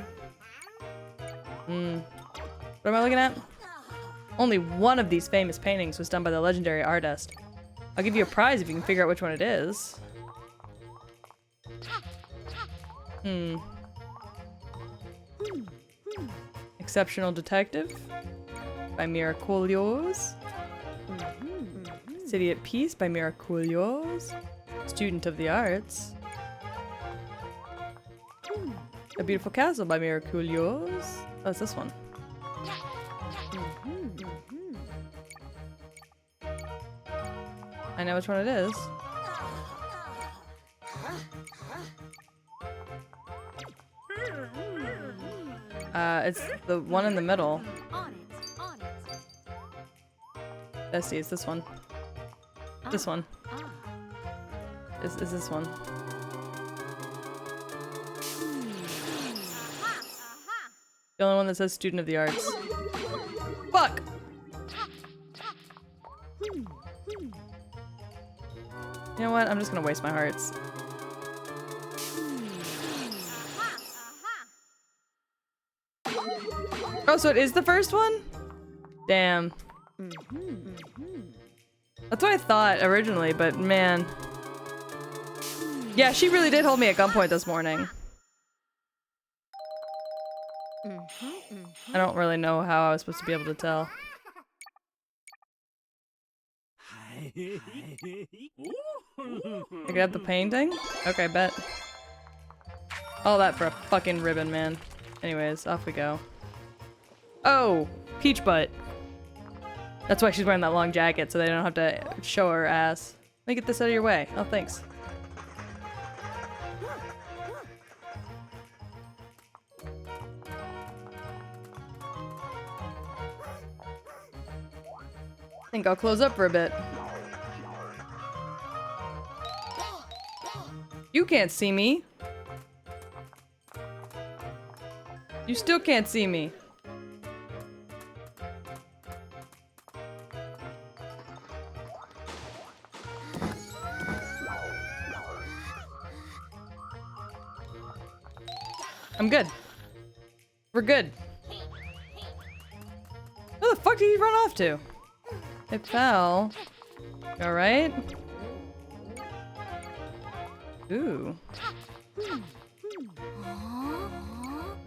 What am I looking at? Only one of these famous paintings was done by the legendary artist. I'll give you a prize if you can figure out which one it is. Exceptional Detective by Miraculios. City at Peace by Miraculios. Student of the Arts. A Beautiful Castle by Miraculios. Oh, it's this one. I know which one it is. It's the one in the middle. Let's see, it's this one. This one. Is this one. The only one that says Student of the Arts. Fuck! You know what? I'm just gonna waste my hearts. Oh, so it is the first one? Damn. That's what I thought originally, but man. Yeah, she really did hold me at gunpoint this morning. I don't really know how I was supposed to be able to tell. I got the painting? Okay, bet. All that for a fucking ribbon, man. Anyways, off we go. Oh! Peach butt. That's why she's wearing that long jacket, so they don't have to show her ass. Let me get this out of your way. Oh, thanks. I think I'll close up for a bit. You can't see me. You still can't see me. I'm good. We're good. Where the fuck did he run off to? It fell. Alright. Ooh.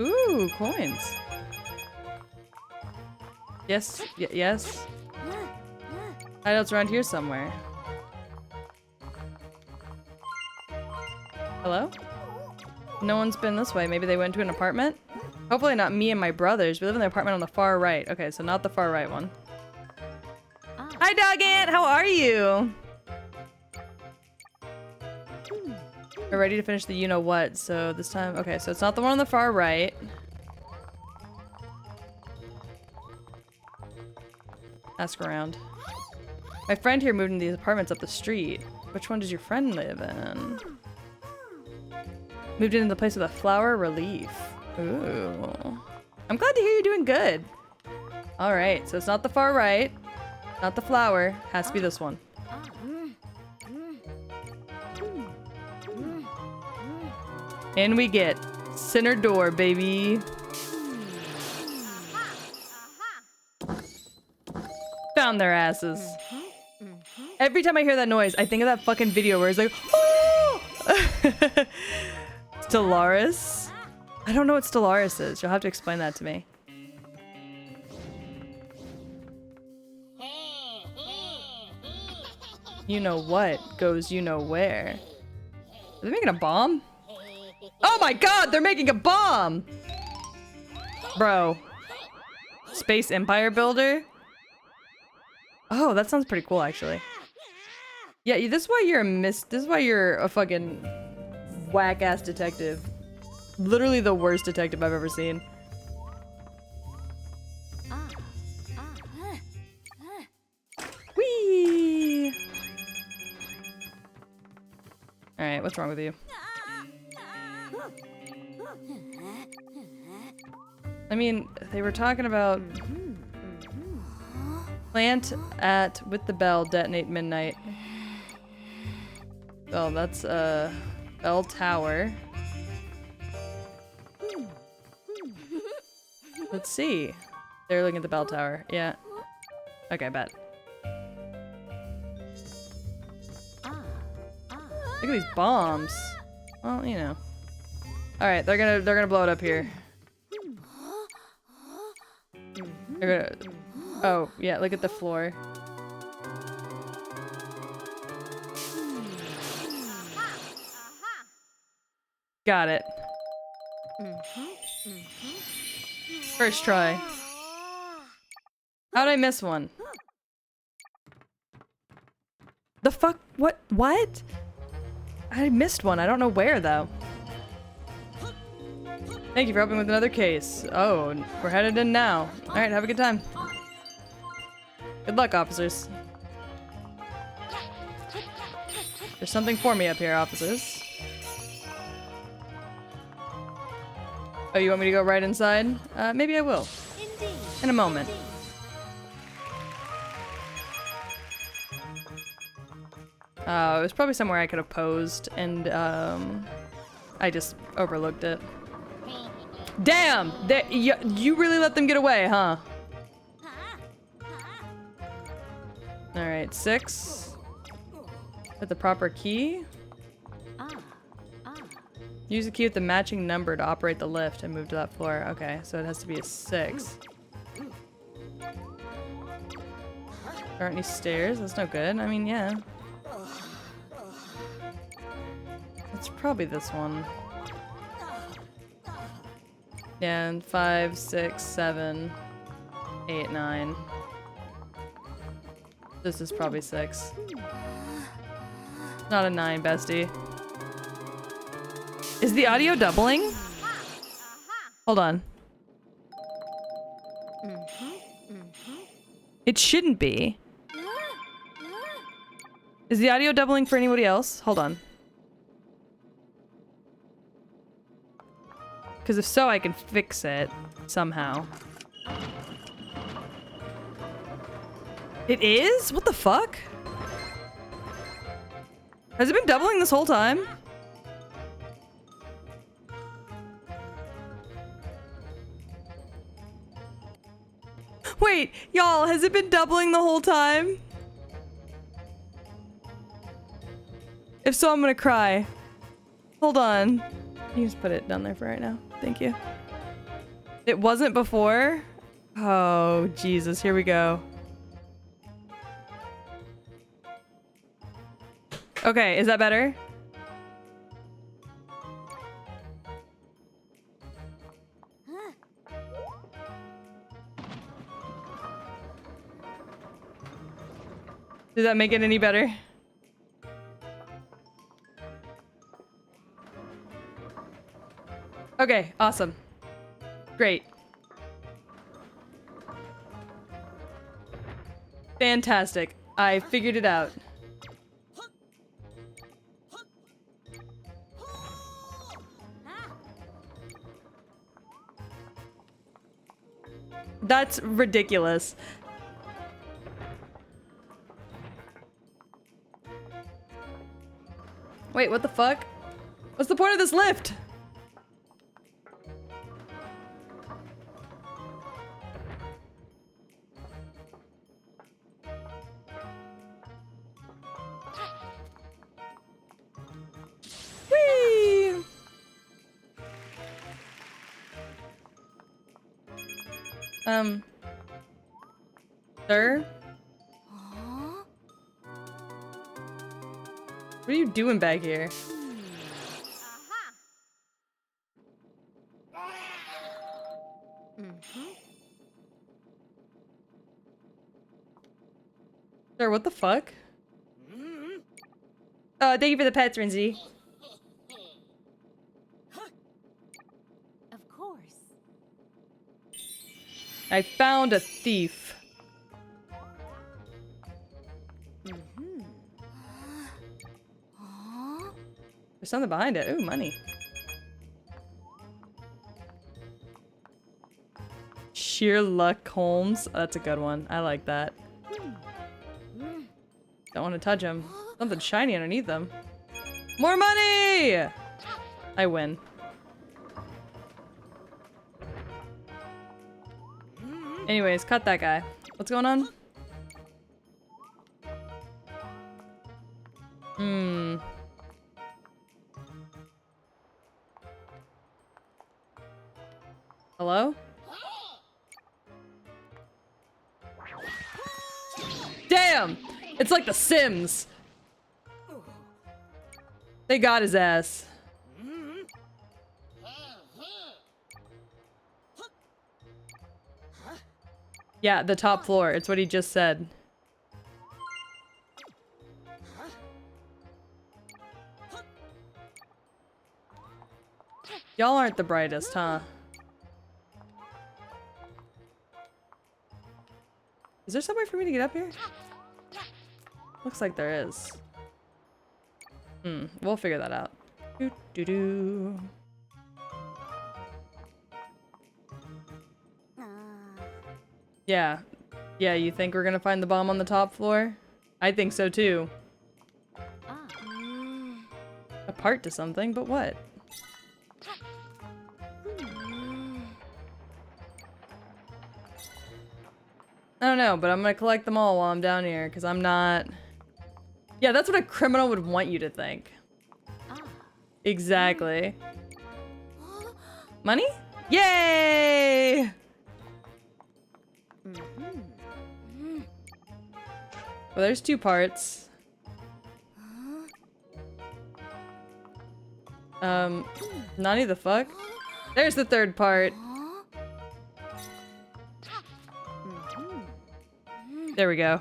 Ooh, coins. Yes, yes. Hideouts around here somewhere. Hello? No one's been this way. Maybe they went to an apartment? Hopefully not me and my brothers. We live in the apartment on the far right. Okay, so not the far right one. Hi, Dog Ant! How are you? We're ready to finish the you-know-what, so this time... Okay, so it's not the one on the far right. Ask around. My friend here moved into these apartments up the street. Which one does your friend live in? Moved into the place with a flower relief. Ooh. I'm glad to hear you're doing good. Alright, so it's not the far right. Not the flower. Has to be this one. In we get. Center door, baby. Found their asses. Every time I hear that noise, I think of that fucking video where it's like, oh! Stellaris? I don't know what Stellaris is. You'll have to explain that to me. You know what goes you know where. Are they making a bomb? Oh my god, they're making a bomb! Bro. Space Empire Builder? Oh, that sounds pretty cool, actually. Yeah, this is why you're this is why you're a fucking whack-ass detective. Literally the worst detective I've ever seen. Whee! Alright, what's wrong with you? I mean, they were talking about plant with the bell, detonate midnight. Oh, that's bell tower. Let's see. They're looking at the bell tower. Yeah. Okay, bet. Look at these bombs. Well, you know. All right, they're gonna blow it up here. They're gonna. Oh yeah, look at the floor. Got it. First try. How'd I miss one? The fuck? What? What? I missed one. I don't know where, though. Thank you for helping with another case. Oh, we're headed in now. Alright, have a good time. Good luck, officers. There's something for me up here, officers. Oh, you want me to go right inside? Maybe I will. Indeed. In a moment. It was probably somewhere I could have posed, and I just overlooked it. Damn! You really let them get away, huh? Alright, 6. With the proper key. Use the key with the matching number to operate the lift and move to that floor. Okay, so it has to be a 6. There aren't any stairs. That's no good. I mean, yeah. It's probably this one. Yeah, and 5, 6, 7, 8, 9. This is probably 6. Not a 9, bestie. Is the audio doubling? Hold on. It shouldn't be. Is the audio doubling for anybody else? Hold on. Because if so, I can fix it somehow. It is? What the fuck? Has it been doubling this whole time? Wait, y'all, has it been doubling the whole time? If so, I'm gonna cry. Hold on. You just put it down there for right now. Thank you. It wasn't before? Oh, Jesus. Here we go. Okay, is that better? Did that make it any better? Okay, awesome. Great. Fantastic. I figured it out. That's ridiculous. Wait, what the fuck? What's the point of this lift? Whee! Sir? What are you doing back here? Sir, what the fuck? Thank you for the pets, Rinzy. Of course. I found a thief. There's something behind it. Ooh, money. Sheer luck, Holmes. Oh, that's a good one. I like that. Don't want to touch them. Something shiny underneath them. More money! I win. Anyways, cut that guy. What's going on? Hello? Damn! It's like The Sims. They got his ass. Yeah, the top floor. It's what he just said. Y'all aren't the brightest, huh? Is there some way for me to get up here? Looks like there is. We'll figure that out. Doo doo doo. Yeah. Yeah, you think we're gonna find the bomb on the top floor? I think so too. A part to something, but what? I don't know, but I'm gonna collect them all while I'm down here, because I'm not... Yeah, that's what a criminal would want you to think. Exactly. Money? Yay! Well, there's 2 parts. Nani the fuck? There's the 3rd part. There we go.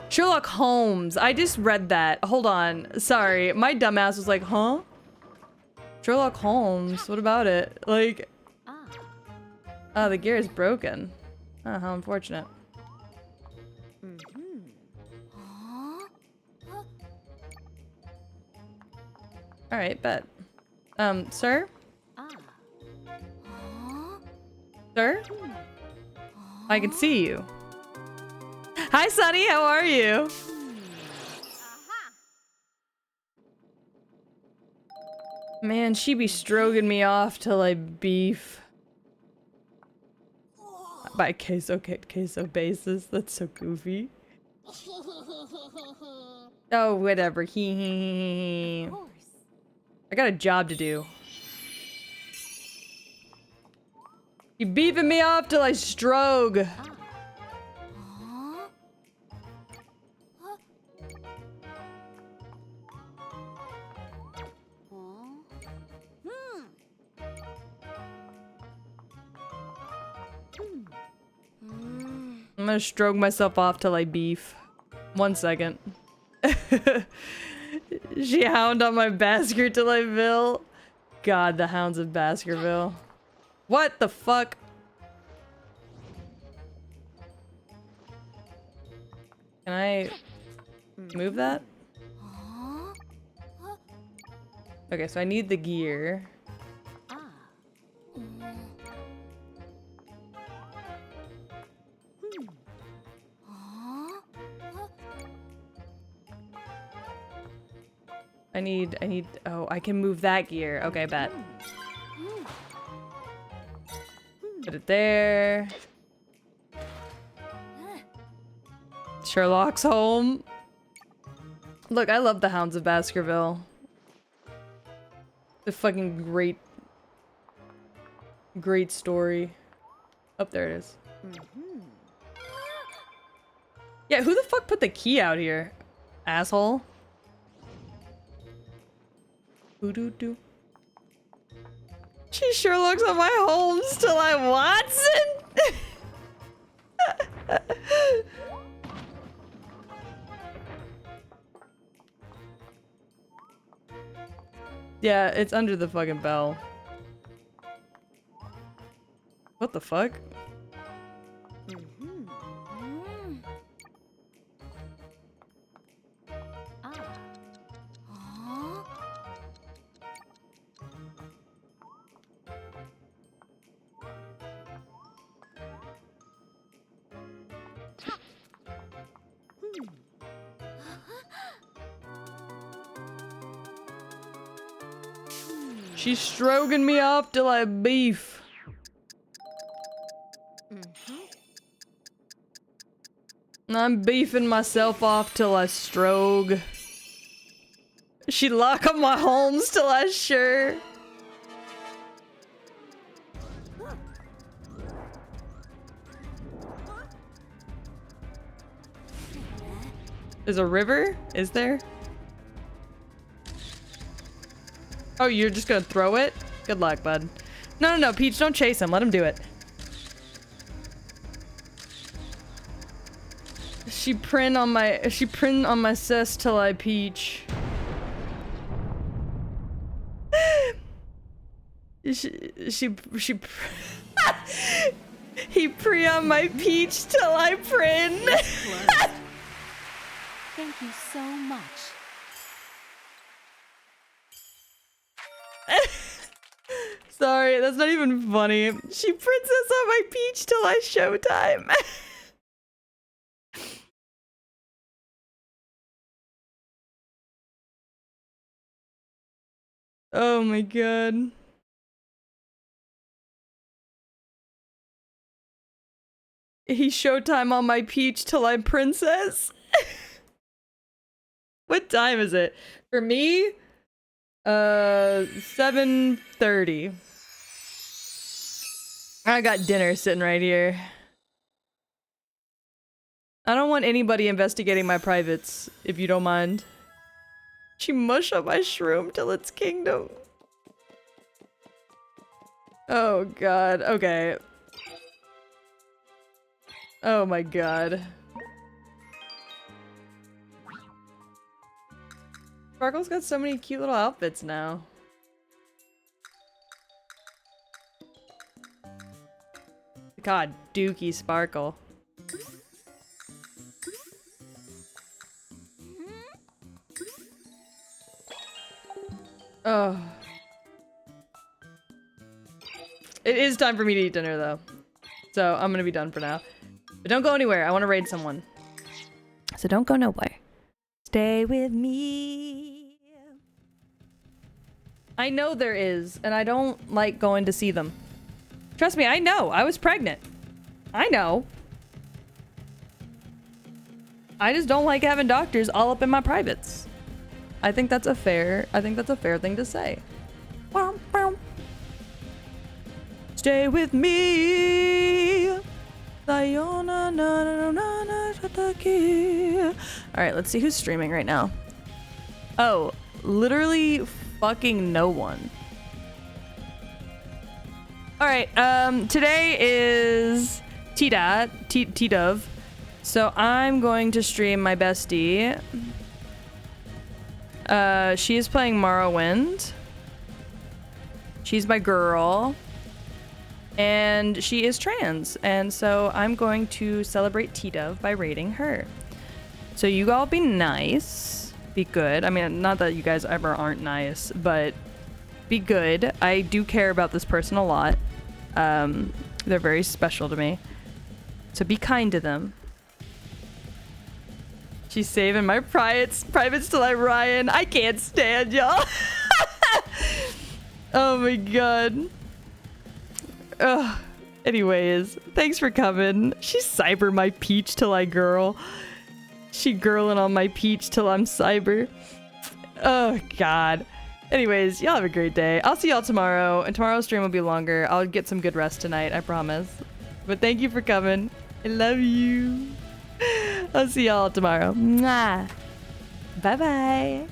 Sherlock Holmes. I just read that. Hold on. Sorry. My dumbass was like, huh? Sherlock Holmes. What about it? Like, oh, the gear is broken. Oh, how unfortunate. Alright, bet. Sir? Sir? I can see you. Hi, Sunny, how are you? Man, she be stroking me off till I beef. By queso basis, that's so goofy. Oh, whatever. I got a job to do. You beefing me off till I stroke. I'm gonna stroke myself off till I beef. 1 second. She hound on my Basker till I vil. God, the hounds of Baskerville. What the fuck? Can I move that? Okay, so I need the gear. Oh, I can move that gear. Okay, bet. Put it there. Sherlock's home. Look, I love the Hounds of Baskerville. The fucking great story. Oh, there it is. Yeah, who the fuck put the key out here? Asshole. Doo-doo-doo. She sure looks at my Holmes till I Watson. Yeah, it's under the fucking bell. What the fuck? She's stroking me off till I beef. I'm beefing myself off till I stroke. She lock up my Holmes till I sure. There's a river? Is there? Oh, you're just gonna throw it? Good luck, bud. No, Peach, don't chase him. Let him do it. She print on my sis till I peach. He pre on my peach till I print. Thank you so much. Sorry, that's not even funny. She princess on my peach till I Showtime. Oh my god. He Showtime on my peach till I princess. What time is it? For me, 7:30. I got dinner sitting right here. I don't want anybody investigating my privates, if you don't mind. She mush up my shroom till it's kingdom. Oh god, okay. Oh my god. Sparkle's got so many cute little outfits now. God, Dookie Sparkle. Oh. It is time for me to eat dinner though. So I'm gonna be done for now. But don't go anywhere. I want to raid someone. So don't go nowhere. Stay with me. I know there is, and I don't like going to see them. Trust me, I know. I was pregnant. I know. I just don't like having doctors all up in my privates. I think that's a fair thing to say. Stay with me. Alright, let's see who's streaming right now. Oh, literally fucking no one. Alright, today is T-Dove. So I'm going to stream my bestie. She is playing Morrowind. She's my girl. And she is trans. And so I'm going to celebrate T-Dove by raiding her. So you all be nice. Be good. I mean, not that you guys ever aren't nice, but be good. I do care about this person a lot. They're very special to me. So be kind to them. She's saving my privates till I Ryan. I can't stand y'all. Oh my god. Ugh. Anyways, thanks for coming. She cyber my peach till I girl. She girling on my peach till I'm cyber. Oh god. Anyways, y'all have a great day. I'll see y'all tomorrow, and tomorrow's stream will be longer. I'll get some good rest tonight, I promise. But thank you for coming. I love you. I'll see y'all tomorrow. Mwah. Bye-bye.